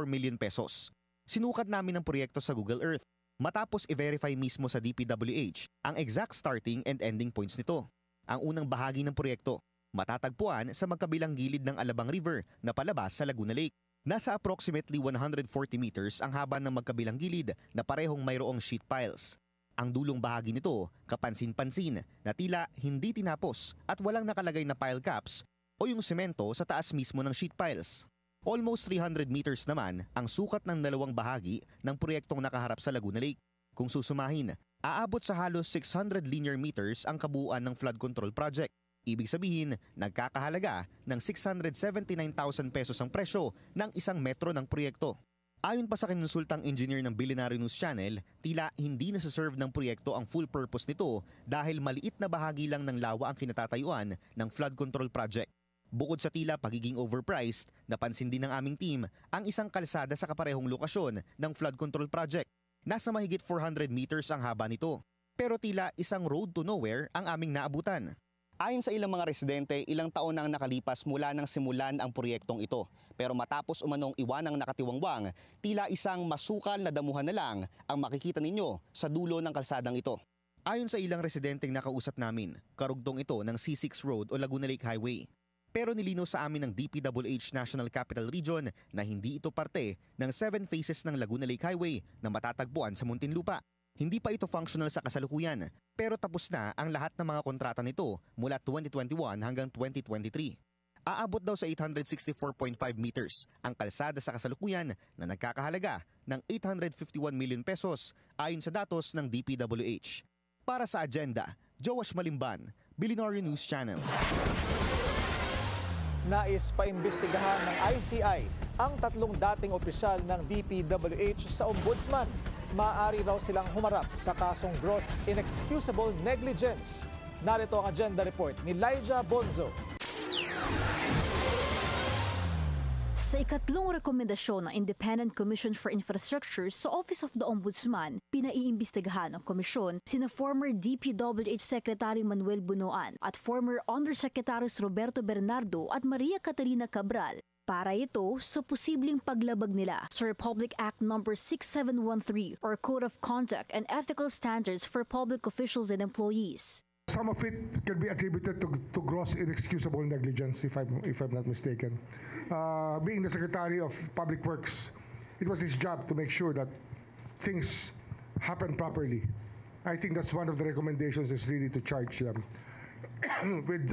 million pesos. Sinukat namin ang proyekto sa Google Earth matapos i-verify mismo sa DPWH ang exact starting and ending points nito. Ang unang bahagi ng proyekto matatagpuan sa magkabilang gilid ng Alabang River na palabas sa Laguna Lake. Nasa approximately 140 meters ang haba ng magkabilang gilid na parehong mayroong sheet piles. Ang dulong bahagi nito, kapansin-pansin na tila hindi tinapos at walang nakalagay na pile caps o yung semento sa taas mismo ng sheet piles. Almost 300 meters naman ang sukat ng dalawang bahagi ng proyektong nakaharap sa Laguna Lake. Kung susumahin, aabot sa halos 600 linear meters ang kabuuan ng flood control project. Ibig sabihin, nagkakahalaga ng 679,000 pesos ang presyo ng 1 metro ng proyekto. Ayon pa sa kinonsultang engineer ng Billionaire News Channel, tila hindi nasa-serve ng proyekto ang full purpose nito dahil maliit na bahagi lang ng lawa ang kinatatayuan ng flood control project. Bukod sa tila pagiging overpriced, napansin din ng aming team ang isang kalsada sa kaparehong lokasyon ng flood control project. Nasa mahigit 400 meters ang haba nito. Pero tila isang road to nowhere ang aming naabutan. Ayon sa ilang mga residente, ilang taon na ang nakalipas mula nang simulan ang proyektong ito. Pero matapos umanong iwanang nakatiwangwang, tila isang masukal na damuhan na lang ang makikita ninyo sa dulo ng kalsadang ito. Ayon sa ilang residenteng nakausap namin, karugtong ito ng C6 Road o Laguna Lake Highway. Pero nilinaw sa amin ng DPWH National Capital Region na hindi ito parte ng 7 phases ng Laguna Lake Highway na matatagpuan sa Muntinlupa. Hindi pa ito functional sa kasalukuyan, pero tapos na ang lahat ng mga kontrata nito mula 2021 hanggang 2023. Aabot daw sa 864.5 meters ang kalsada sa kasalukuyan na nagkakahalaga ng 851 million pesos ayon sa datos ng DPWH. Para sa agenda, Joash Malimban, Billionaire News Channel. Nais paimbestigahan ng ICI ang 3 dating opisyal ng DPWH sa Ombudsman. Maaari raw silang humarap sa kasong gross inexcusable negligence. Narito ang agenda report ni Lyja Bonzo. Sa ikatlong rekomendasyon ng Independent Commission for Infrastructure sa Office of the Ombudsman, pinaiimbestigahan ng komisyon sina former DPWH Secretary Manuel Bunoan at former Undersecretaries Roberto Bernardo at Maria Catarina Cabral. Para ito sa posibleng paglabag nila sa Republic Act No. 6713 or Code of Conduct and Ethical Standards for Public Officials and Employees. Some of it can be attributed to gross inexcusable negligence, if I'm not mistaken. Being the Secretary of Public Works, it was his job to make sure that things happen properly. I think that's one of the recommendations is really to charge them with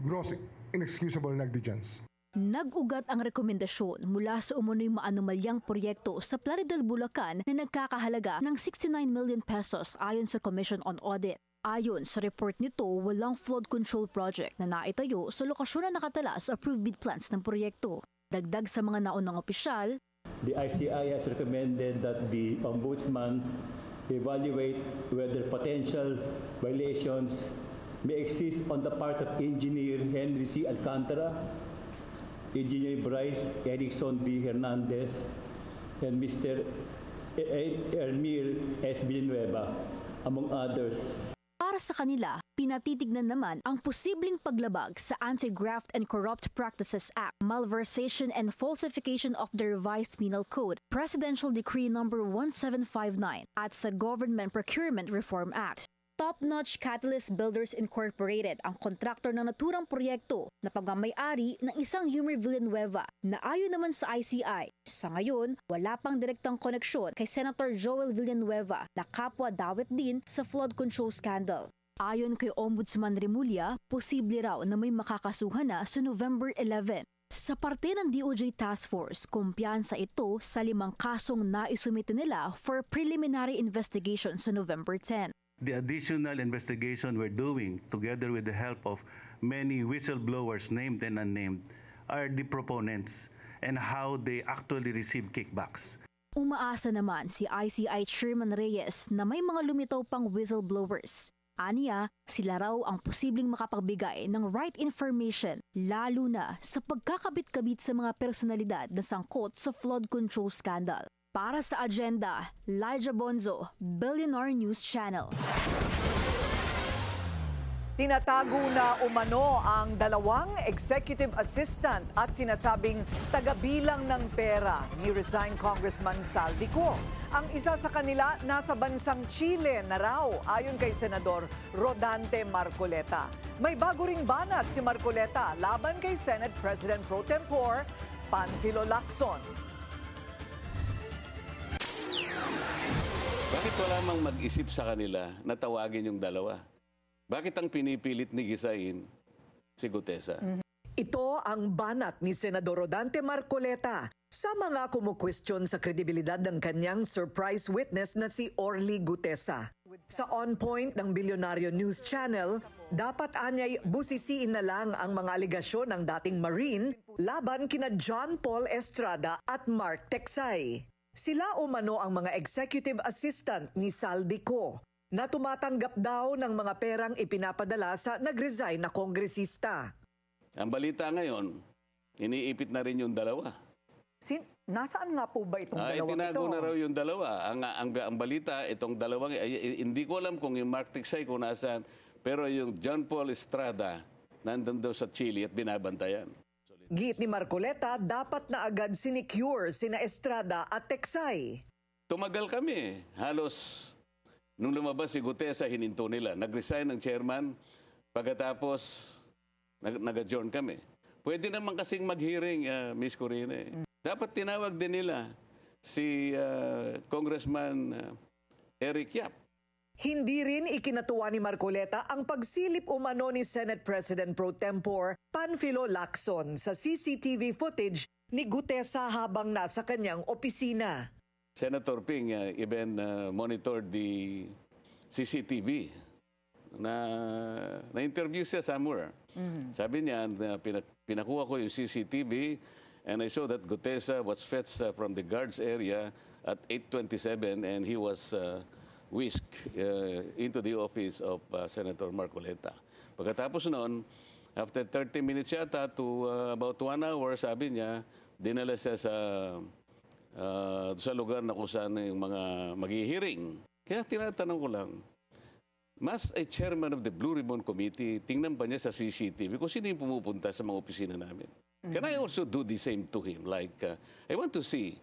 gross inexcusable negligence. Nag-ugat ang rekomendasyon mula sa umunoy maanumalyang proyekto sa Plaridel, Bulacan na nagkakahalaga ng 69 million pesos ayon sa Commission on Audit. Ayon sa report nito, walang flood control project na naitayo sa lokasyon na nakatala sa approved bid plans ng proyekto. Dagdag sa mga naunang opisyal, the ICI has recommended that the Ombudsman evaluate whether potential violations may exist on the part of Engineer Henry C. Alcantara, Engineer Bryce Erickson D. Hernandez, and Mr. Ermir S. Villanueva, among others. Para sa kanila, pinatitignan naman ang posibleng paglabag sa Anti-Graft and Corrupt Practices Act, malversation and falsification of the Revised Penal Code, Presidential Decree No. 1759 at sa Government Procurement Reform Act. Top-Notch Catalyst Builders Incorporated ang kontraktor ng naturang proyekto na pagmamay-ari ng isang Humor Villanueva na ayon naman sa ICI. Sa ngayon, wala pang direktang koneksyon kay Senator Joel Villanueva na kapwa dawit din sa flood control scandal. Ayon kay Ombudsman Remulla, posible raw na may makakasuhan na sa November 11. Sa parte ng DOJ Task Force, kumpiyansa ito sa 5 kasong naisumite nila for preliminary investigation sa November 10. The additional investigation we're doing, together with the help of many whistleblowers named and unnamed, are the proponents and how they actually receive kickbacks. Umaasa naman si ICI Chairman Reyes na may mga lumitaw pang whistleblowers. Aniya, sila raw ang posibleng makapagbigay ng right information, lalo na sa pagkakabit-kabit sa mga personalidad na sangkot sa flood control scandal. Para sa agenda, Lyja Bonzo, Billionaire News Channel. Tinatago na umano ang 2 executive assistant at sinasabing tagabilang ng pera ni resigned Congressman Saldico. Ang isa sa kanila nasa bansang Chile na raw ayon kay Senador Rodante Marcoleta. May bago ring banat si Marcoleta laban kay Senate President Pro Tempore Panfilo Lacson. Bakit wala mang mag-isip sa kanila na tawagin yung dalawa? Bakit ang pinipilit ni Gisain si Gutesa? Ito ang banat ni Senador Rodante Marcoleta sa mga kumukwestiyon sa kredibilidad ng kanyang surprise witness na si Orly Gutesa. Sa On Point ng Billionaire News Channel, dapat anyay busisiin na lang ang mga aligasyon ng dating Marine laban kina John Paul Estrada at Mark Teksay. Sila umano ang mga executive assistant ni Saldico na tumatanggap daw ng mga perang ipinapadala sa nag-resign na kongresista. Ang balita ngayon, iniipit na rin yung dalawa. Nasaan nga po ba itong dalawang ito? Itinago na raw yung dalawa. Ang balita, itong dalawang, hindi ko alam kung yung Mark Teksay kung nasaan, Pero yung John Paul Estrada, nandun daw sa Chile at binabantayan. Giit ni Marcoleta, dapat na agad sinecure sina Estrada at Teksay. Tumagal kami. Halos, nung lumabas si Gutesa, hininto nila. Nag-resign ng chairman, pagkatapos nag-adjourn kami. Pwede naman kasing mag-hearing, Ms. Corine. Dapat tinawag din nila si Congressman Eric Yap. Hindi rin ikinatuwa ni Marcoleta ang pagsilip umano ni Senate President Pro Tempore Panfilo Lacson sa CCTV footage ni Gutesa habang nasa kanyang opisina. Senator Ping even monitored the CCTV. Na-interview siya somewhere. Sabi niya, pinakuha ko yung CCTV and I saw that Gutesa was fetched from the guards area at 8:27 and he was whisked into the office of Senator Marcoleta. Pagkatapos noon, after 30 minutes yata to about 1 hour, sabi niya, dinala siya sa lugar na kung saan yung mga maghihiring. Kaya tinatanong ko lang, mas a chairman of the Blue Ribbon Committee, tingnan pa niya sa CCTV kung sino yung pumupunta sa mga opisina namin. Can I also do the same to him? Like, I want to see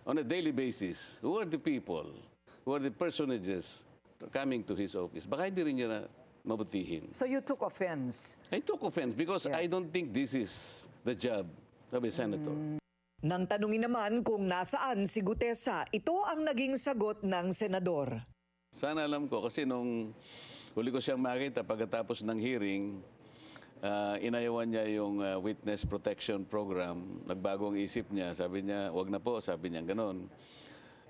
on a daily basis, who are the people, who are the personages coming to his office. Baka hindi rin niya na mabutihin. So you took offense? I took offense because I don't think this is the job of a senator. Nang tanungin naman kung nasaan si Gutesa, ito ang naging sagot ng senador. Sana alam ko kasi nung huli ko siyang makita pagkatapos ng hearing, inayawan niya yung witness protection program. Nagbago ang isip niya. Sabi niya, wag na po. Sabi niya, ganon.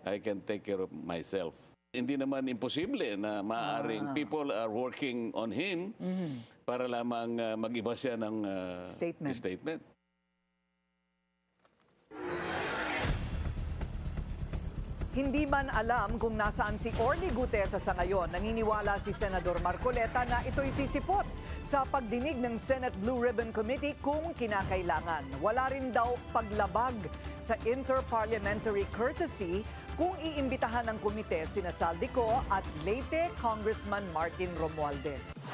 I can take care of myself. Hindi naman imposible na maaaring people are working on him para lamang mag-iba siya ng statement. Hindi man alam kung nasaan si Orly Gutesa sa ngayon, naniniwala si Senador Marcoleta na ito'y sisipot sa pagdinig ng Senate Blue Ribbon Committee kung kinakailangan. Wala rin daw paglabag sa interparliamentary courtesy kung iimbitahan ng komite sina Saldico at Leyte Congressman Martin Romualdez.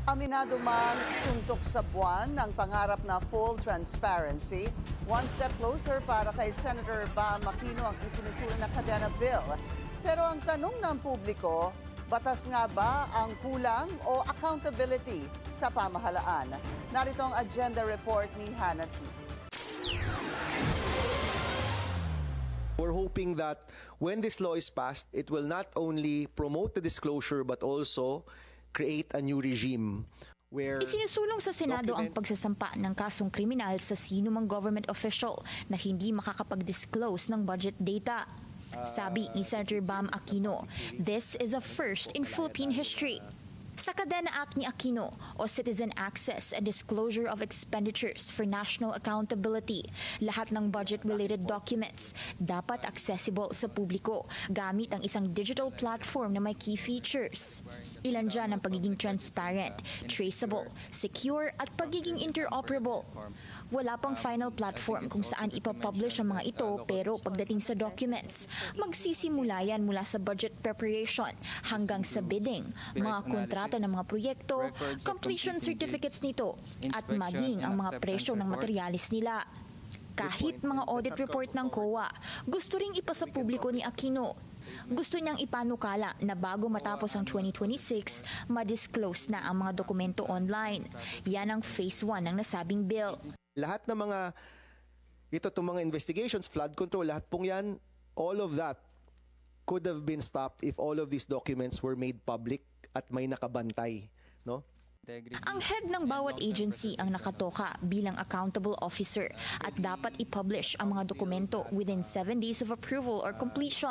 Aminado man suntok sa buwan ang pangarap na full transparency, one step closer para kay Senator Bam Aquino ang isinusulong na Cadena Bill. Pero ang tanong ng publiko, batas nga ba ang kulang o accountability sa pamahalaan? Narito ang agenda report ni Hannah T. We're hoping that when this law is passed, it will not only promote the disclosure but also create a new regime where isinusulong sa Senado ang pagsasampa ng kasong kriminal sa sino mang government official na hindi makakapag-disclose ng budget data. Sabi ni Senator Bam Aquino, this is a first in Philippine history. Sa Cadena Act ni Aquino o Citizen Access and Disclosure of Expenditures for National Accountability, lahat ng budget-related documents dapat accessible sa publiko gamit ang isang digital platform na may key features. Ilan dyan ang pagiging transparent, traceable, secure at pagiging interoperable. Wala pang final platform kung saan ipapublish ang mga ito pero pagdating sa documents, magsisimula yan mula sa budget preparation hanggang sa bidding, mga kontrata ng mga proyekto, completion certificates nito at maging ang mga presyo ng materialis nila. Kahit mga audit report ng COA, gusto ring ipasa publiko ni Aquino. Gusto niyang ipanukala na bago matapos ang 2026, ma-disclose na ang mga dokumento online. Yan ang phase 1 ng nasabing bill. Lahat ng mga itong mga investigations, flood control, lahat pong yan, all of that could have been stopped if all of these documents were made public at may nakabantay, no? Ang head ng bawat agency ang nakatoka bilang accountable officer at dapat i-publish ang mga dokumento within 7 days of approval or completion.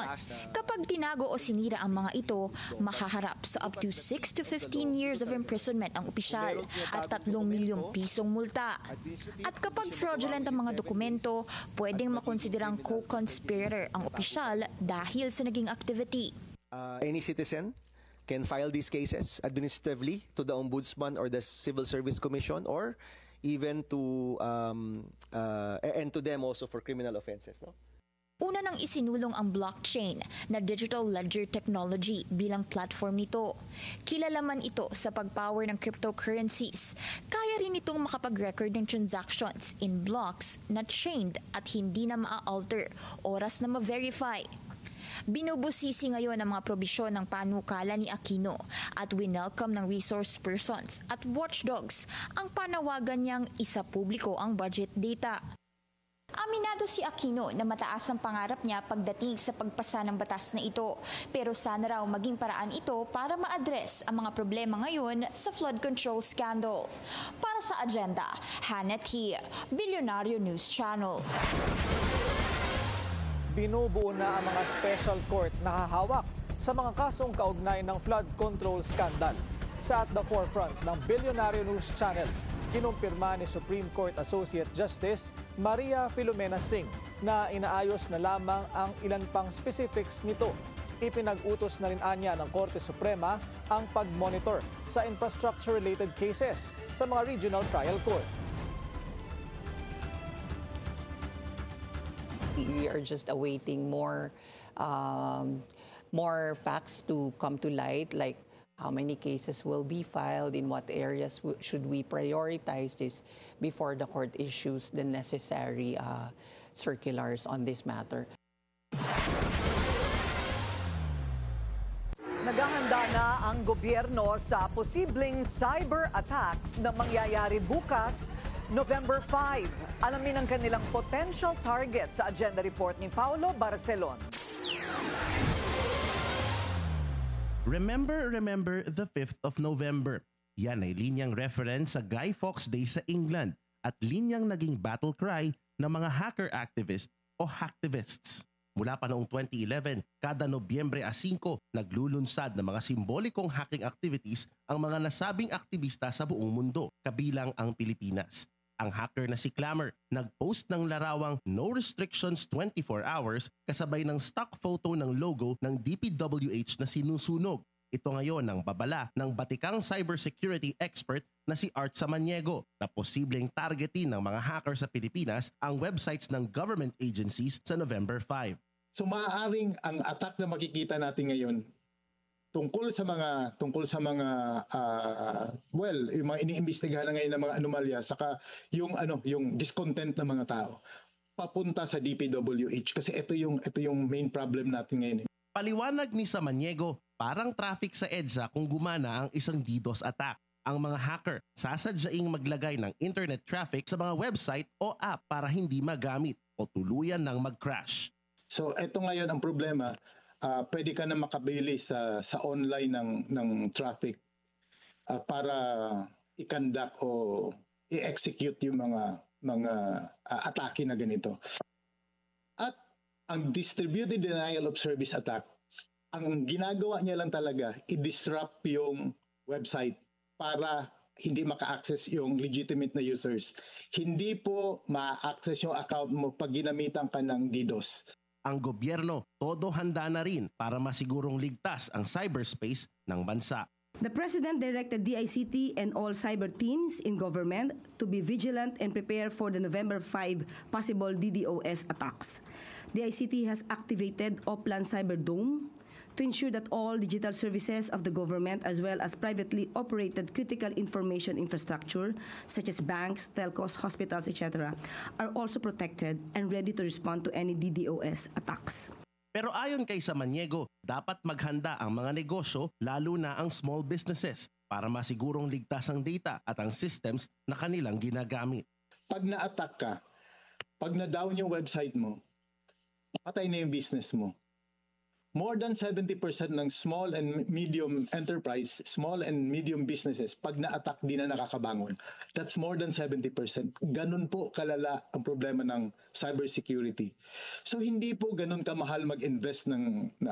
Kapag tinago o sinira ang mga ito, mahaharap sa up to 6 to 15 years of imprisonment ang opisyal at 3 milyong pisong multa. At kapag fraudulent ang mga dokumento, pwedeng makonsiderang co-conspirator ang opisyal dahil sa naging activity. Any citizen can file these cases administratively to the Ombudsman or the Civil Service Commission or even to and to them also for criminal offenses. No? Una nang isinulong ang blockchain na digital ledger technology bilang platform nito. Kilala man ito sa pagpower ng cryptocurrencies. Kaya rin itong makapag-record ng transactions in blocks na chained at hindi na ma-alter oras na ma-verify. Binubusisi ngayon ang mga probisyon ng panukala ni Aquino at winelcome ng resource persons at watchdogs ang panawagan niyang isa publiko ang budget data. Aminado si Aquino na mataas ang pangarap niya pagdating sa pagpasa ng batas na ito, pero sana raw maging paraan ito para ma-address ang mga problema ngayon sa flood control scandal. Para sa Agenda, Hannah T., Billionario News Channel. Binubuo na ang mga special court na hahawak sa mga kasong kaugnay ng flood control scandal. Sa at the forefront ng Billionario News Channel, kinumpirma ni Supreme Court Associate Justice Maria Filomena Singh na inaayos na lamang ang ilan pang specifics nito. Ipinag-utos na rin anya ng Korte Suprema ang pag-monitor sa infrastructure-related cases sa mga regional trial court. We are just awaiting more facts to come to light, like how many cases will be filed, in what areas should we prioritize this before the court issues the necessary circulars on this matter. Naghahanda na ang gobyerno sa posibleng cyber attacks na mangyayari bukas, November 5. Alamin ang kanilang potential target sa agenda report ni Paulo Barcelon. Remember the 5th of November. Yan ay linyang reference sa Guy Fawkes Day sa England at linyang naging battle cry ng mga hacker activists o hacktivists. Mula pa noong 2011, kada Nobyembre 5, naglulunsad ng mga simbolikong hacking activities ang mga nasabing aktivista sa buong mundo, kabilang ang Pilipinas. Ang hacker na si Clamor nag-post ng larawang No Restrictions 24 Hours kasabay ng stock photo ng logo ng DPWH na sinusunog. Ito ngayon ang babala ng batikang cybersecurity expert na si Art Samaniego na posibleng targetin ng mga hacker sa Pilipinas ang websites ng government agencies sa November 5. So maaaring ang attack na makikita natin ngayon tungkol sa mga yung mga iniimbestigahan na ngayon ng mga anomalya, saka yung discontent ng mga tao papunta sa DPWH kasi ito yung main problem natin ngayon. Paliwanag ni Samaniego, parang traffic sa EDSA kung gumana ang isang DDoS attack. Ang mga hacker sasadyaing maglagay ng internet traffic sa mga website o app para hindi magamit o tuluyan ng mag-crash. So ito ngayon ang problema. Pwede ka na makabili sa online ng traffic para i-conduct o i-execute yung mga atake na ganito. At ang distributed denial of service attack, ang ginagawa niya lang talaga, i-disrupt yung website para hindi maka-access yung legitimate na users. Hindi po ma-access yung account mo pag ginamitan ka ng DDoS. Ang gobyerno todo handa na rin para masigurong ligtas ang cyberspace ng bansa. The President directed DICT and all cyber teams in government to be vigilant and prepare for the November 5 possible DDoS attacks. DICT has activated Oplan Cyber Dome to ensure that all digital services of the government as well as privately operated critical information infrastructure such as banks, telcos, hospitals, etc. are also protected and ready to respond to any DDoS attacks. Pero ayon kay Samaniego, dapat maghanda ang mga negosyo lalo na ang small businesses para masigurong ligtas ang data at ang systems na kanilang ginagamit. Pag na-attack ka, pag na-down yung website mo, patay na yung business mo. More than 70% ng small and medium enterprise, small and medium businesses, pag na-attack di na nakakabangon. That's more than 70%. Ganun po kalala ang problema ng cybersecurity. So hindi po ganun kamahal mag-invest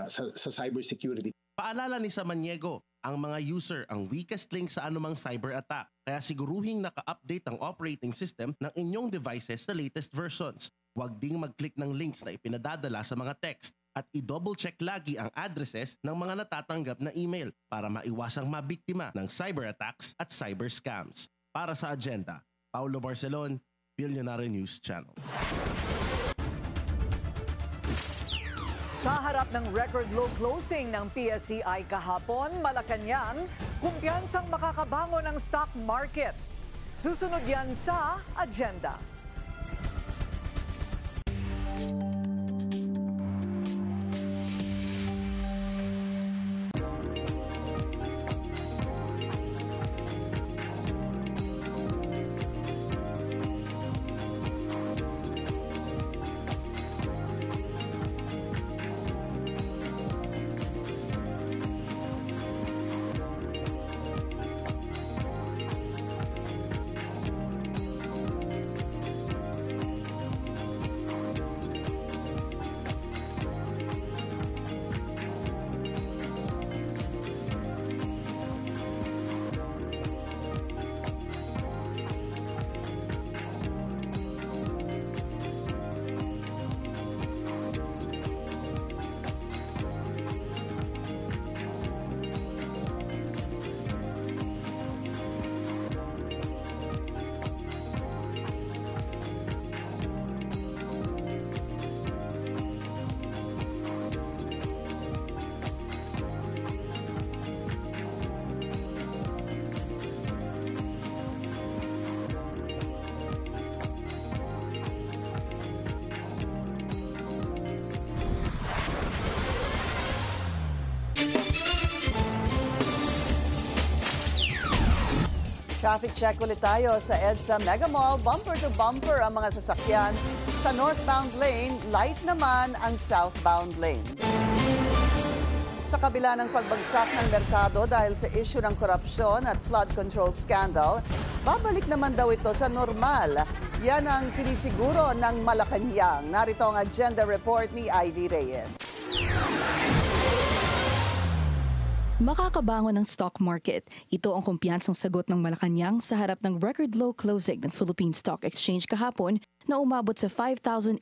sa cybersecurity. Paalala ni Samaniego, ang mga user ang weakest link sa anumang cyber attack. Kaya siguruhing naka-update ang operating system ng inyong devices sa latest versions. Huwag ding mag-click ng links na ipinadadala sa mga text. At i-double check lagi ang addresses ng mga natatanggap na email para maiwasang mabiktima ng cyber attacks at cyber scams. Para sa Agenda, Paulo Barcelon, Billionario News Channel. Sa harap ng record low closing ng PSCI kahapon, Malacanang, kumpiyansang makakabangon ang stock market. Susunod yan sa agenda. Traffic check ulit tayo sa EDSA Mega Mall. Bumper to bumper ang mga sasakyan. Sa northbound lane, light naman ang southbound lane. Sa kabila ng pagbagsak ng merkado dahil sa issue ng korupsyon at flood control scandal, babalik naman daw ito sa normal. Yan ang sinisiguro ng Malacanang. Narito ang agenda report ni Ivy Reyes. Makakabangon ng stock market. Ito ang kumpiyansang sagot ng Malacanang sa harap ng record low closing ng Philippine Stock Exchange kahapon na umabot sa 5,828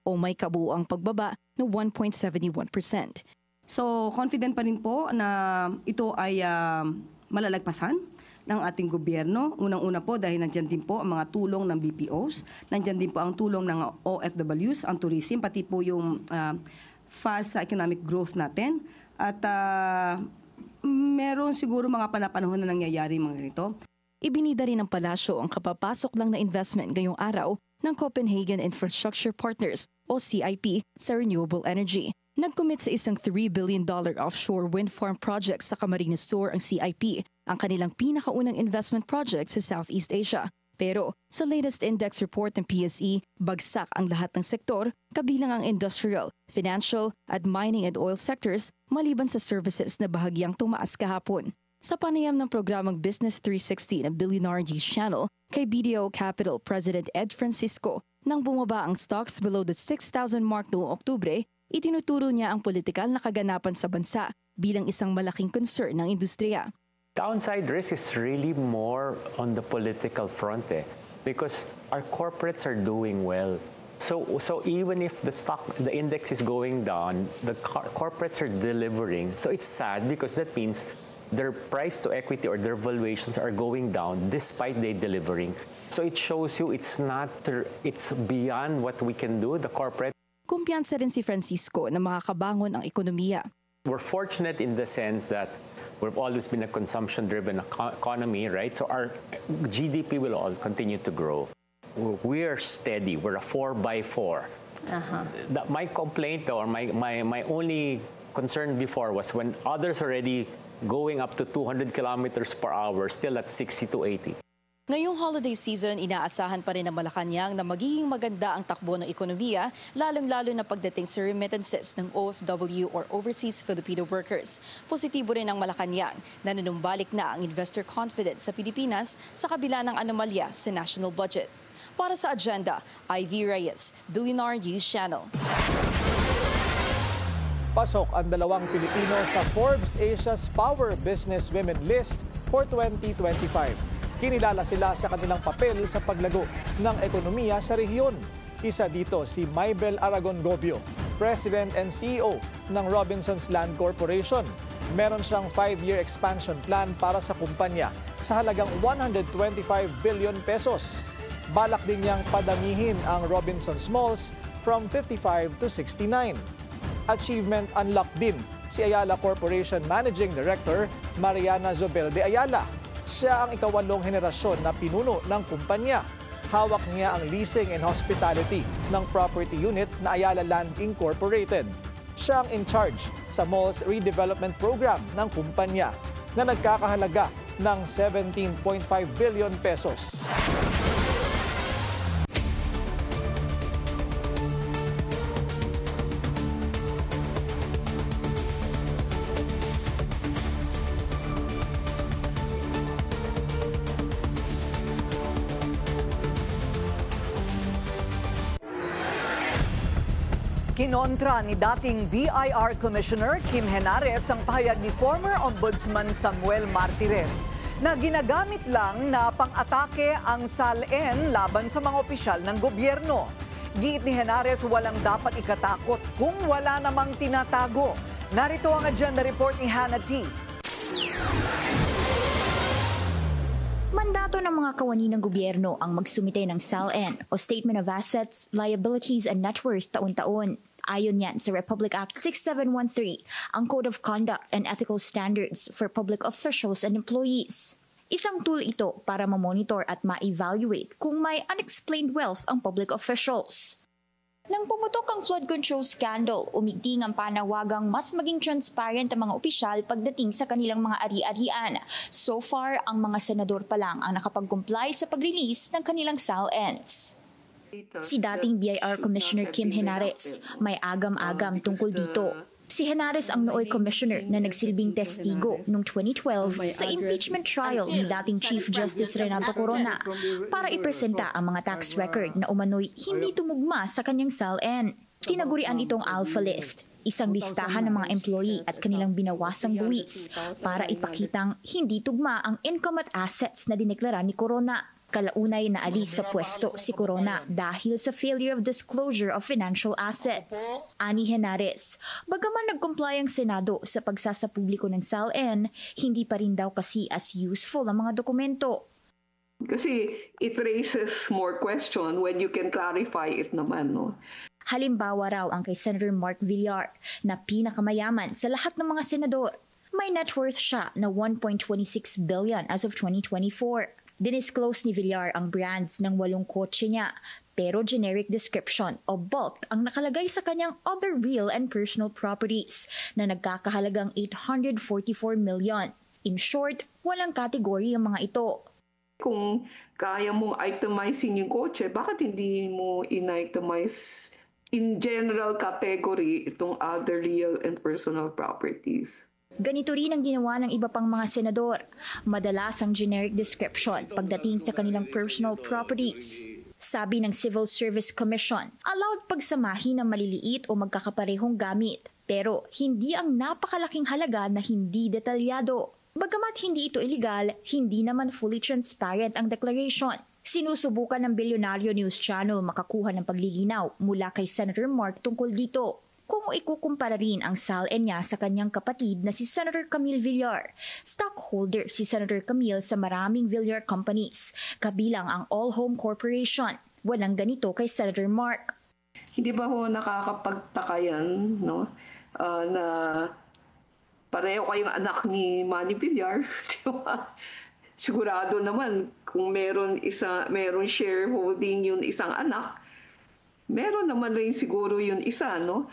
o may kabuuang pagbaba na 1.71%. So confident pa rin po na ito ay malalagpasan ng ating gobyerno. Unang-una po dahil nandyan din po ang mga tulong ng BPOs, nandyan din po ang tulong ng OFWs, ang tourism, pati po yung fast economic growth natin. At meron siguro mga panapanahon na nangyayari mga ganito. Ibinida rin ng palasyo ang kapapasok lang na investment ngayong araw ng Copenhagen Infrastructure Partners o CIP sa renewable energy. Nag-commit sa isang $3 billion offshore wind farm project sa Camarines Sur ang CIP, ang kanilang pinakaunang investment project sa Southeast Asia. Pero sa latest index report ng PSE, bagsak ang lahat ng sektor, kabilang ang industrial, financial at mining and oil sectors maliban sa services na bahagyang tumaas kahapon. Sa panayam ng programang Business 360 ng Billionaire News Channel kay BDO Capital President Ed Francisco, nang bumaba ang stocks below the 6,000 mark noong Oktubre, itinuturo niya ang politikal na kaganapan sa bansa bilang isang malaking concern ng industriya. Downside risk is really more on the political front because our corporates are doing well. So even if the index is going down, the corporates are delivering. So it's sad because that means their price to equity or their valuations are going down despite they delivering. So it shows you it's beyond what we can do, the corporate. Kumpiyansa rin si Francisco na makakabangon ang ekonomiya. We're fortunate in the sense that we've always been a consumption-driven economy, right? So our GDP will all continue to grow. We are steady. We're a 4x4. My complaint or my only concern before was when others already going up to 200 kilometers per hour, still at 60 to 80. Ngayong holiday season, inaasahan pa rin ng Malacanang na magiging maganda ang takbo ng ekonomiya, lalong-lalo na pagdating sa remittances ng OFW or Overseas Filipino Workers. Positibo rin ang Malacanang na nanumbalik na ang investor confidence sa Pilipinas sa kabila ng anomalya sa national budget. Para sa agenda, Ivy Reyes, Billionaire News Channel. Pasok ang dalawang Pilipino sa Forbes Asia's Power Business Women List for 2025. Kinilala sila sa kanilang papel sa paglago ng ekonomiya sa rehiyon. Isa dito si Maybel Aragon Gobio, President and CEO ng Robinsons Land Corporation. Meron siyang 5-year expansion plan para sa kumpanya sa halagang 125 billion pesos. Balak din niyang padamihin ang Robinsons Malls from 55 to 69. Achievement unlocked din si Ayala Corporation Managing Director Mariana Zobel de Ayala. Siya ang ika-8 henerasyon na pinuno ng kumpanya. Hawak niya ang leasing and hospitality ng property unit na Ayala Land Incorporated. Siya ang in charge sa malls redevelopment program ng kumpanya na nagkakahalaga ng 17.5 billion pesos. Kinontra ni dating BIR Commissioner Kim Henares ang pahayag ni former Ombudsman Samuel Martires na ginagamit lang na pang-atake ang SALN laban sa mga opisyal ng gobyerno. Giit ni Henares walang dapat ikatakot kung wala namang tinatago. Narito ang agenda report ni Hannah T. Mandato ng mga kawani ng gobyerno ang magsumite ng SALN o Statement of Assets, Liabilities and Net Worth taon-taon. Ayon yan sa Republic Act 6713, ang Code of Conduct and Ethical Standards for Public Officials and Employees. Isang tool ito para ma-monitor at ma-evaluate kung may unexplained wealth ang public officials. Nang pumutok ang flood control scandal, umigting ang panawagang mas maging transparent ang mga opisyal pagdating sa kanilang mga ari-arian. So far, ang mga senador pa lang ang nakapag-comply sa pag-release ng kanilang SALNs. Si dating BIR Commissioner Kim Henares may agam-agam tungkol dito. Si Henares ang nooy commissioner na nagsilbing testigo noong 2012 sa impeachment trial ni dating Chief Justice Renato Corona para ipresenta ang mga tax record na umano'y hindi tumugma sa kanyang SALN. Tinagurian itong Alpha List, isang listahan ng mga employee at kanilang binawasang buwis para ipakitang hindi tugma ang income at assets na dineklara ni Corona. Kalaunay na alis sa pwesto si Corona dahil sa failure of disclosure of financial assets. Ani Henares, bagaman nag-comply ang Senado sa pagsasapubliko ng SALN, hindi pa rin daw kasi as useful ang mga dokumento. Kasi it raises more question when you can clarify it naman, no? Halimbawa raw ang kay Senator Mark Villar na pinakamayaman sa lahat ng mga senador. May net worth siya na 1.26 billion as of 2024. Dinisclose ni Villar ang brands ng 8 kotse niya, pero generic description o bulk ang nakalagay sa kanyang other real and personal properties na nagkakahalagang 844 million. In short, walang kategory ang mga ito. Kung kaya mong itemizing yung kotse, bakit hindi mo in-itemize in general category itong other real and personal properties? Ganito rin ang ginawa ng iba pang mga senador. Madalas ang generic description pagdating sa kanilang personal properties. Sabi ng Civil Service Commission, allowed pagsamahin ng maliliit o magkakaparehong gamit, pero hindi ang napakalaking halaga na hindi detalyado. Bagamat hindi ito illegal, hindi naman fully transparent ang declaration. Sinusubukan ng Bilyonaryo News Channel makakuha ng paglilinaw mula kay Senator Mark tungkol dito. Kung ikukumpara rin ang SALN niya sa kanyang kapatid na si Senator Camille Villar, stockholder si Senator Camille sa maraming Villar companies, kabilang ang All Home Corporation. Walang ganito kay Senator Mark. Hindi ba ho nakakapagtaka yan, no? Na pareho kayong anak ni Manny Villar, di ba? Sigurado naman kung meron shareholding yung isang anak, meron naman rin siguro yung isa, no?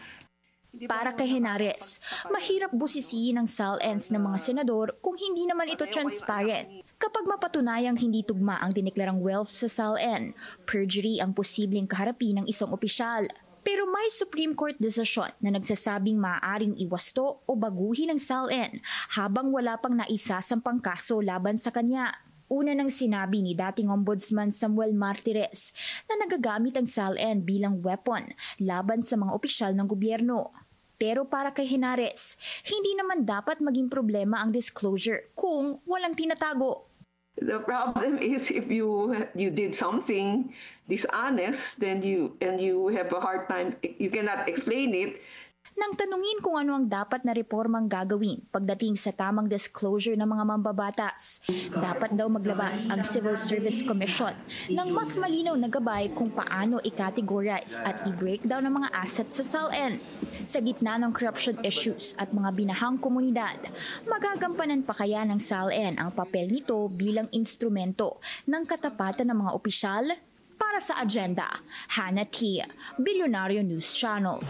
Para kay Henares, mahirap busisiin ang SALNs ng mga senador kung hindi naman ito transparent. Kapag mapatunayang hindi tugma ang dineklarang wealth sa SALN, perjury ang posibleng kaharapin ng isang opisyal. Pero may Supreme Court decision na nagsasabing maaaring iwasto o baguhin ang SALN habang wala pang naisasampang kaso laban sa kanya. Una nang sinabi ni dating Ombudsman Samuel Martires na nagagamit ang SALN bilang weapon laban sa mga opisyal ng gobyerno. Pero para kay Henares, hindi naman dapat maging problema ang disclosure kung walang tinatago. The problem is if you did something dishonest, then you have a hard time, you cannot explain it, Nang tanungin kung ano ang dapat na reformang gagawin pagdating sa tamang disclosure ng mga mambabatas, dapat daw maglabas ang Civil Service Commission ng mas malinaw na gabay kung paano i-categorize at i-breakdown ang mga assets sa SALN. Sa gitna ng corruption issues at mga binahang komunidad, magagampanan pa kaya ng SALN ang papel nito bilang instrumento ng katapatan ng mga opisyal? Para sa agenda, Hannah T., Bilyonaryo News Channel.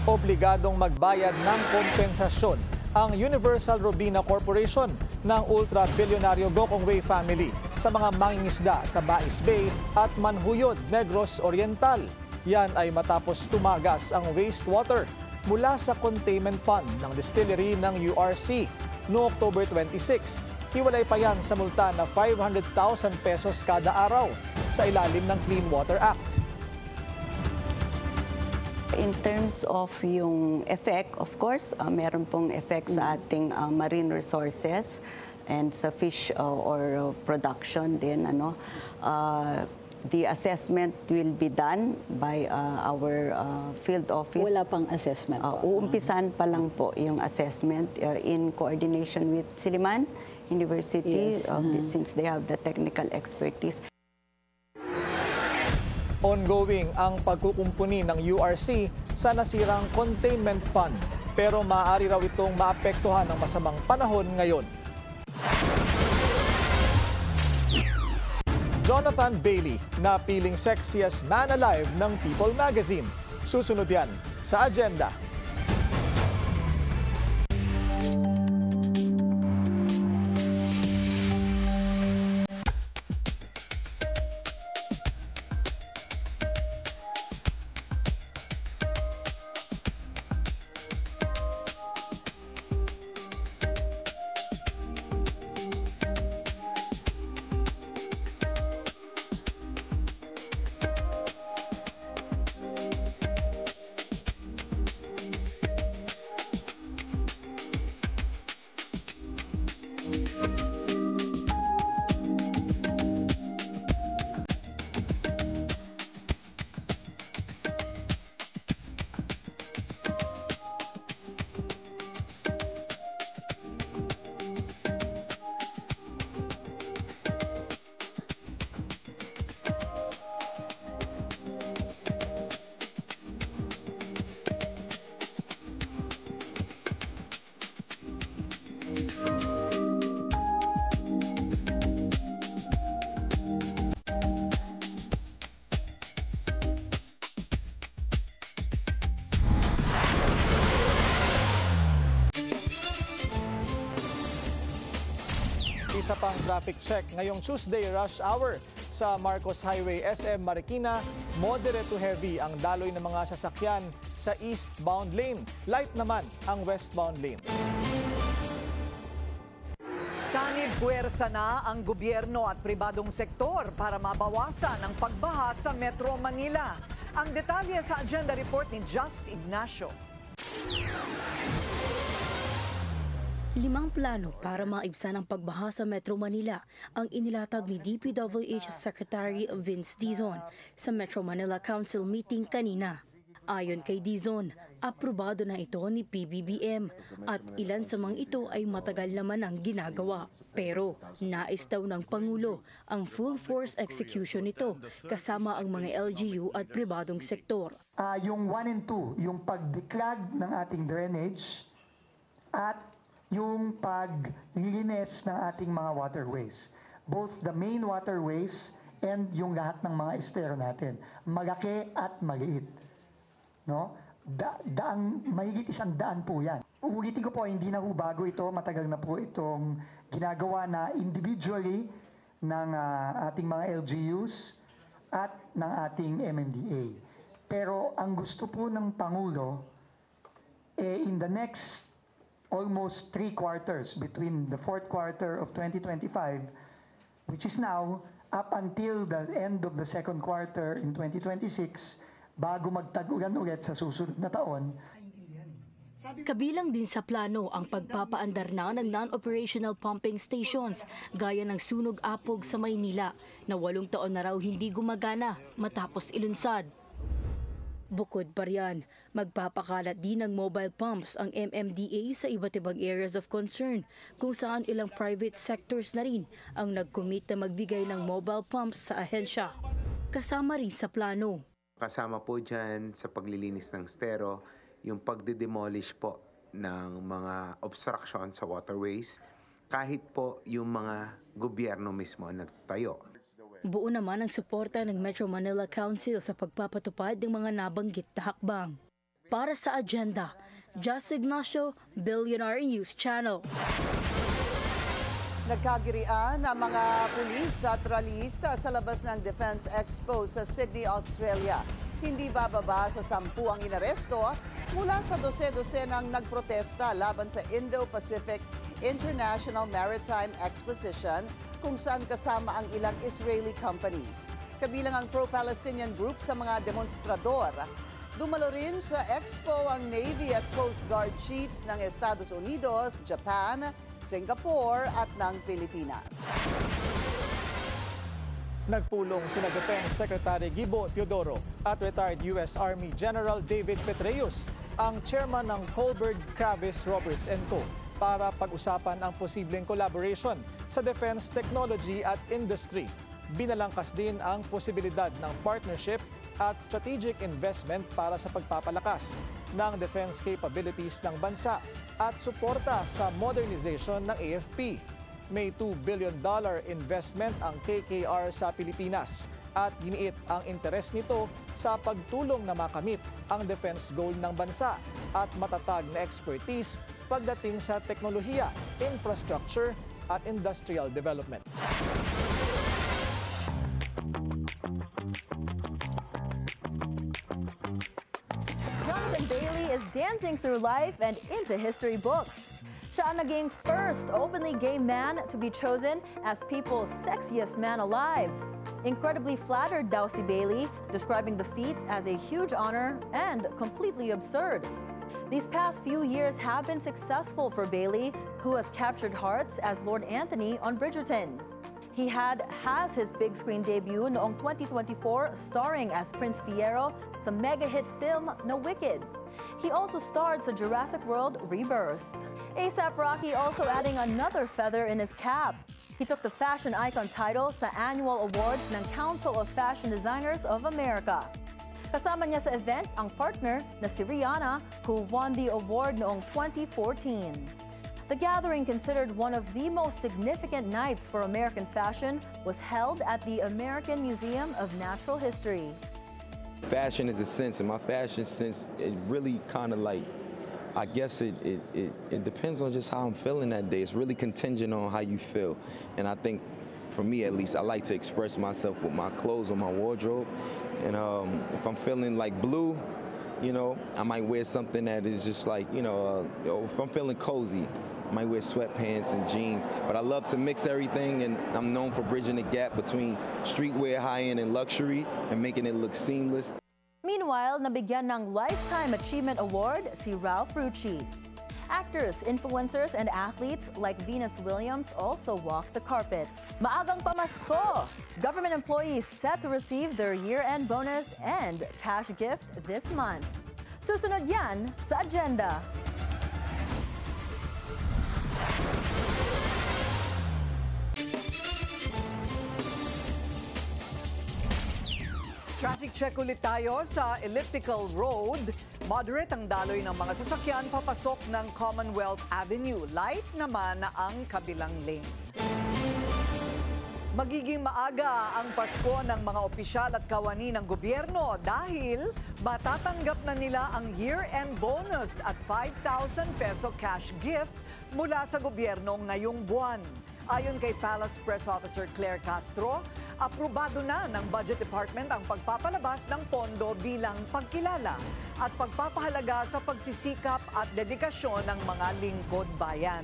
Obligadong magbayad ng kompensasyon ang Universal Robina Corporation ng ultra-bilyonaryo Gokong Wei family sa mga mangingisda sa Bais Bay at Manhuyod, Negros Oriental. Yan ay matapos tumagas ang wastewater mula sa containment pond ng distillery ng URC noong October 26. Hiwalay pa yan sa multa na 500,000 pesos kada araw sa ilalim ng Clean Water Act. In terms of yung effect, of course, meron pong effect sa ating marine resources and sa fish or production din. The assessment will be done by our field office. Wala pang assessment po. Uumpisan pa lang po yung assessment in coordination with Silliman University, yes. Since they have the technical expertise. Ongoing ang pagkukumpuni ng URC sa nasirang containment pond, pero maaari raw itong maapektuhan ng masamang panahon ngayon. Jonathan Bailey, napiling sexiest man alive ng People Magazine. Susunod yan sa agenda. Isa pang traffic check ngayong Tuesday rush hour sa Marcos Highway SM Marikina. Moderate to heavy ang daloy ng mga sasakyan sa eastbound lane. Light naman ang westbound lane. Sanib puwersa na ang gobyerno at pribadong sektor para mabawasan ang pagbaha sa Metro Manila. Ang detalye sa agenda report ni Just Ignacio. 5 plano para maibsan ang pagbaha sa Metro Manila ang inilatag ni DPWH Secretary Vince Dizon sa Metro Manila Council meeting kanina. Ayon kay Dizon, aprobado na ito ni PBBM at ilan sa mga ito ay matagal naman ang ginagawa. Pero nais daw ng Pangulo ang full force execution nito kasama ang mga LGU at pribadong sektor. Yung 1 and 2, yung pag-declag ng ating drainage at yung paglilinis ng ating mga waterways. Both the main waterways and yung lahat ng mga estero natin. Malaki at maliit. No? Mahigit 100 po yan. Uulitin ko po, hindi na po bago ito. Matagal na po itong ginagawa na individually ng ating mga LGUs at ng ating MMDA. Pero ang gusto po ng Pangulo, in the next almost 3 quarters between the 4th quarter of 2025, which is now, up until the end of the 2nd quarter in 2026, bago magtag-ulan ulit sa susunod na taon. Kabilang din sa plano ang pagpapaandar na ng non-operational pumping stations gaya ng Sunog Apog sa Maynila na 8 taon na raw hindi gumagana matapos ilunsad. Bukod pa riyan, magpapakalat din ng mobile pumps ang MMDA sa iba't ibang areas of concern kung saan ilang private sectors na rin ang nag-commit na magbigay ng mobile pumps sa ahensya. Kasama rin sa plano. Kasama po dyan sa paglilinis ng estero, yung pagdedemolish po ng mga obstruction sa waterways, kahit po yung mga gobyerno mismo ang nagtayo. Buo naman ang suporta ng Metro Manila Council sa pagpapatupad ng mga nabanggit na hakbang. Para sa agenda, Just Ignacio, Billionaire News Channel. Nagkagirian ang mga pulis at rallyista sa labas ng Defense Expo sa Sydney, Australia. Hindi bababa sa 10 ang inaresto mula sa 12 ng nagprotesta laban sa Indo-Pacific International Maritime Exposition kung saan kasama ang ilang Israeli companies. Kabilang ang pro-Palestinian group sa mga demonstrador. Dumalo rin sa Expo ang Navy at Coast Guard chiefs ng Estados Unidos, Japan, Singapore at ng Pilipinas. Nagpulong sina Defense Secretary Gibo Teodoro at retired U.S. Army General David Petraeus, ang chairman ng Colbert Kravis Roberts & Co. para pag-usapan ang posibleng collaboration sa defense technology at industry. Binalangkas din ang posibilidad ng partnership at strategic investment para sa pagpapalakas ng defense capabilities ng bansa at suporta sa modernization ng AFP. May $2 billion investment ang KKR sa Pilipinas at giniit ang interes nito sa pagtulong na makamit ang defense goal ng bansa at matatag na expertise pagdating sa teknolohiya, infrastructure at industrial development. Jonathan Bailey is dancing through life and into history books. Siya ang naging first openly gay man to be chosen as People's Sexiest Man Alive. Incredibly flattered daw si Bailey, describing the feat as a huge honor and completely absurd. These past few years have been successful for Bailey, who has captured hearts as Lord Anthony on Bridgerton. He has his big screen debut noong 2024 starring as Prince Fiero sa mega-hit film na Wicked. He also starred sa Jurassic World Rebirth. A$AP Rocky also adding another feather in his cap. He took the fashion icon title sa annual awards ng Council of Fashion Designers of America. Kasama niya sa event ang partner na si Rihanna, who won the award noong 2014. The gathering, considered one of the most significant nights for American fashion, was held at the American Museum of Natural History. Fashion is a sense, and my fashion sense, it really kind of like, I guess it depends on just how I'm feeling that day. It's really contingent on how you feel. And I think, for me at least, I like to express myself with my clothes or my wardrobe. And if I'm feeling like blue, you know, I might wear something that is just like, you know, if I'm feeling cozy, I might wear sweatpants and jeans. But I love to mix everything, and I'm known for bridging the gap between streetwear, high-end, and luxury, and making it look seamless. Meanwhile, nabigyan ng Lifetime Achievement Award si Ralph Rucci. Actors, influencers, and athletes like Venus Williams also walked the carpet. Maagang pamasko! Government employees set to receive their year-end bonus and cash gift this month. Susunod yan sa agenda. Traffic check ulit tayo sa Elliptical Road. Moderate ang daloy ng mga sasakyan papasok ng Commonwealth Avenue. Light naman ang kabilang lane. Magiging maaga ang Pasko ng mga opisyal at kawani ng gobyerno dahil matatanggap na nila ang year-end bonus at 5,000 peso cash gift mula sa gobyerno ngayong buwan. Ayon kay Palace Press Officer Claire Castro, aprobado na ng Budget Department ang pagpapalabas ng pondo bilang pagkilala at pagpapahalaga sa pagsisikap at dedikasyon ng mga lingkod bayan.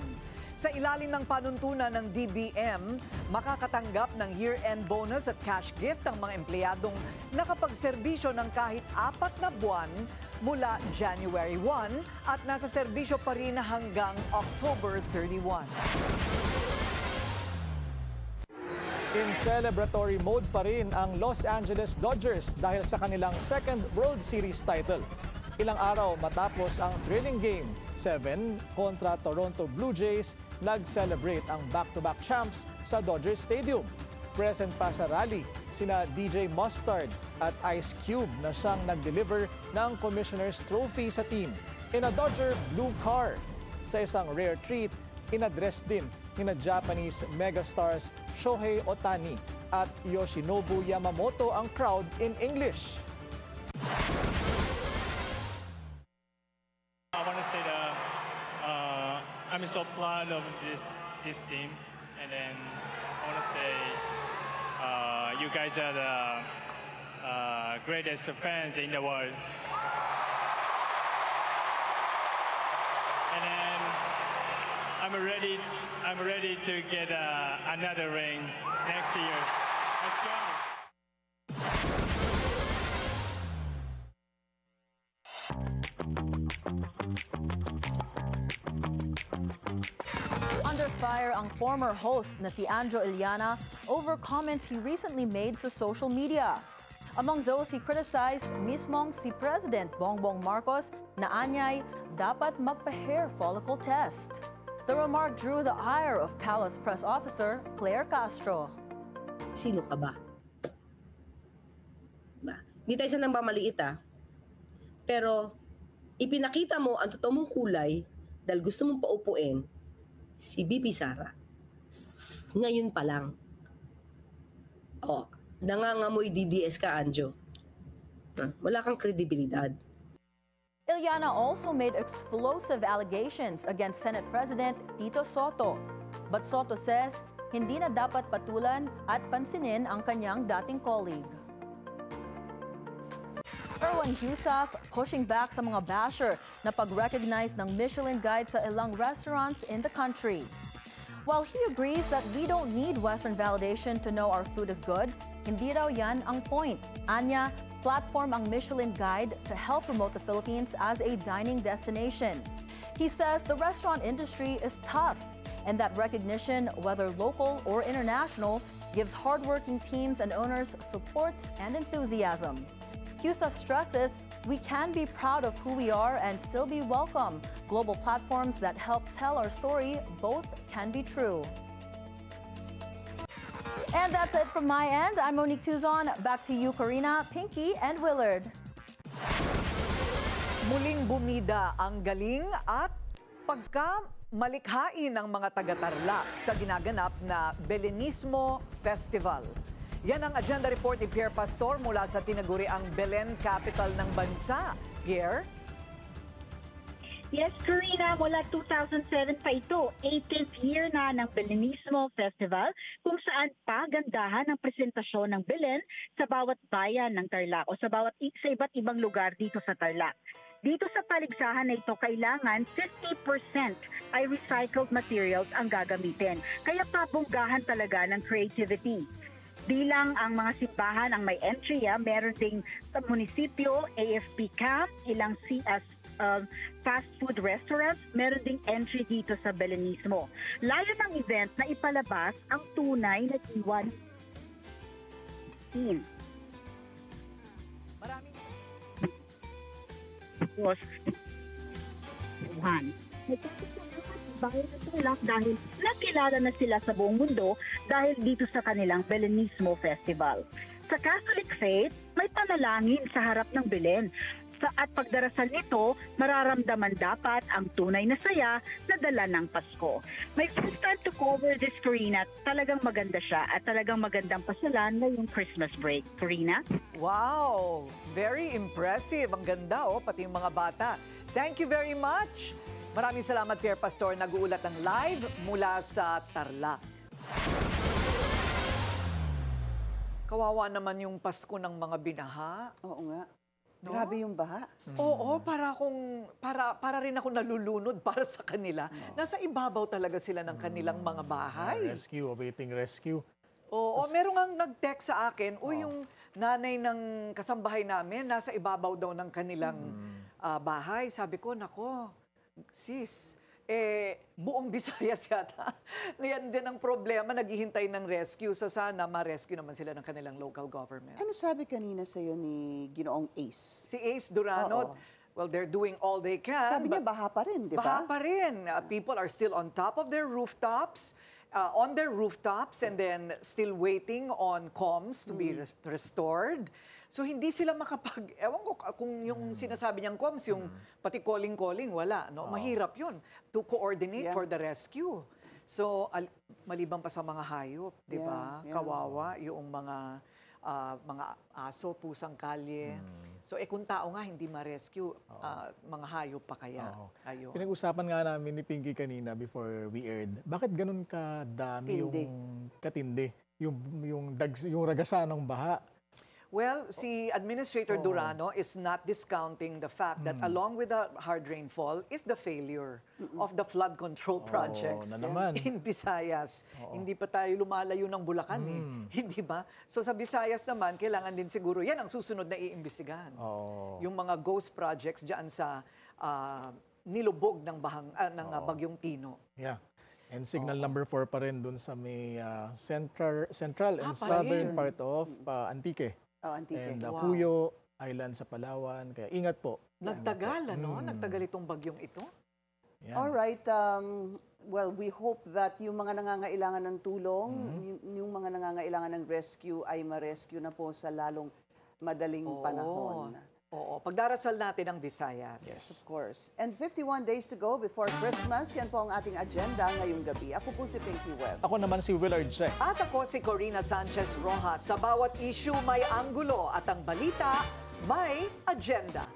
Sa ilalim ng panuntunan ng DBM, makakatanggap ng year-end bonus at cash gift ang mga empleyadong nakapagserbisyo ng kahit 4 na buwan mula January 1 at nasa serbisyo pa rin hanggang October 31. In celebratory mode pa rin ang Los Angeles Dodgers dahil sa kanilang second World Series title. Ilang araw matapos ang thrilling Game 7 kontra Toronto Blue Jays, nag-celebrate ang back-to-back champs sa Dodger Stadium. Present pa sa rally sina DJ Mustard at Ice Cube na siyang nag-deliver ng Commissioner's Trophy sa team in a Dodger blue car. Sa isang rare treat, in-address din ni Japanese megastars Shohei Ohtani at Yoshinobu Yamamoto ang crowd in English. I want to say that I'm so proud of this team, and then I want to say you guys are the greatest fans in the world. And then I'm ready to get another ring next year. Let's go. Under fire ang former host na si Andrew Iliana over comments he recently made sa social media. Among those he criticized, mismong si President Bongbong Marcos na anyay dapat magpa-hair follicle test. The remark drew the ire of Palace Press Officer Claire Castro. Sino ka ba? Hindi tayo sa nang pamaliit Pero ipinakita mo ang totoo mong kulay dahil gusto mong paupuin si BP Sara. Ngayon pa lang. Nangangamoy DDS ka, Anjo. Wala kang kredibilidad. Iliana also made explosive allegations against Senate President Tito Soto. But Soto says, hindi na dapat patulan at pansinin ang kanyang dating colleague. Erwin Heussaff pushing back sa mga basher na pag-recognize ng Michelin Guide sa ilang restaurants in the country. While he agrees that we don't need Western validation to know our food is good, hindi raw yan ang point. Anya, platform ang Michelin Guide to help promote the Philippines as a dining destination. He says the restaurant industry is tough and that recognition, whether local or international, gives hardworking teams and owners support and enthusiasm. Heussaff stresses we can be proud of who we are and still be welcome. Global platforms that help tell our story both can be true. And that's it from my end. I'm Monique Tuzon. Back to you, Karina, Pinky, and Willard. Muling bumida ang galing at pagkamalikhain ng mga taga-Tarlac sa ginaganap na Belenismo Festival. Yan ang agenda report ni Pierre Pastor mula sa tinaguriang Belen Capital ng bansa. Pierre? Yes, Karina, mula 2007 pa ito, 18th year na ng Belenismo Festival, kung saan pagandahan ang presentasyon ng Belen sa bawat bayan ng Tarlac o sa iba't ibang lugar dito sa Tarlac. Dito sa paligsahan na ito, kailangan 50% ay recycled materials ang gagamitin. Kaya pabunggahan talaga ng creativity. Bilang ang mga simbahan ang may entry, meron ding sa munisipyo, AFP camp, ilang fast food restaurants, meron ding entry dito sa Belenismo. Layo ng event na ipalabas ang tunay na diwan. Maraming dahil nakilala na sila sa buong mundo dahil dito sa kanilang Belenismo Festival. Sa Catholic faith, may panalangin sa harap ng Belen. At pagdarasal nito, mararamdaman dapat ang tunay na saya na dala ng Pasko. May first time to cover this, Karina. Talagang maganda siya at talagang magandang pasyalan ngayong Christmas break. Karina? Wow! Very impressive. Ang ganda, pati yung mga bata. Thank you very much. Maraming salamat, Pierre Pastor. Nag-uulat ng live mula sa Tarlac. Kawawa naman yung Pasko ng mga binaha. Oo nga. No? Grabe yung baha. Oo, para rin ako nalulunod para sa kanila. Nasa ibabaw talaga sila ng kanilang mga bahay. Rescue, awaiting rescue. Oo, meron nga nag-text sa akin, yung nanay ng kasambahay namin, nasa ibabaw daw ng kanilang bahay. Sabi ko, nako, sis, buong Visayas yata. Ngayon din ang problema, naghihintay ng rescue. So sana ma-rescue naman sila ng kanilang local government. Ano sabi kanina sa'yo ni Ginoong Ace? Si Ace Durano, well, they're doing all they can. Sabi niya, baha pa rin, di ba? Baha pa rin. People are still on top of their rooftops, and then still waiting on comms to be restored. So hindi sila ewan ko kung yung sinasabi niyang comms, yung pati calling, wala. No? Mahirap yun to coordinate for the rescue. So maliban pa sa mga hayop, di ba? Kawawa yung mga aso, pusang kalye. So kung tao nga hindi ma-rescue, mga hayop pa kaya. Pinag-usapan nga namin ni Pinky kanina before we aired, bakit ganun kadami yung katindi, yung ragasan ng baha? Well, si Administrator Durano is not discounting the fact that along with the hard rainfall is the failure of the flood control projects in Visayas. Hindi pa tayo lumalayo ng Bulacan hindi ba? So sa Visayas naman, kailangan din siguro, yan ang susunod na iimbestigahan. Yung mga ghost projects dyan sa nilubog ng Bagyong Tino. Yeah. And signal number 4 pa rin dun sa may central and southern part of Antique. Antique. And Puyo Island sa Palawan. Kaya ingat po. Nagtagal, Nagtagal itong bagyong ito. Yeah. All right. Well, we hope that yung mga nangangailangan ng tulong, yung mga nangangailangan ng rescue ay ma-rescue na po sa lalong madaling panahon. Oo, pagdarasal natin ang Visayas. Yes, of course. And 51 days to go before Christmas, yan po ang ating agenda ngayong gabi. Ako po si Pinky Webb. Ako naman si Willard Che. At ako si Corina Sanchez Rojas. Sa bawat issue may anggulo at ang balita may agenda.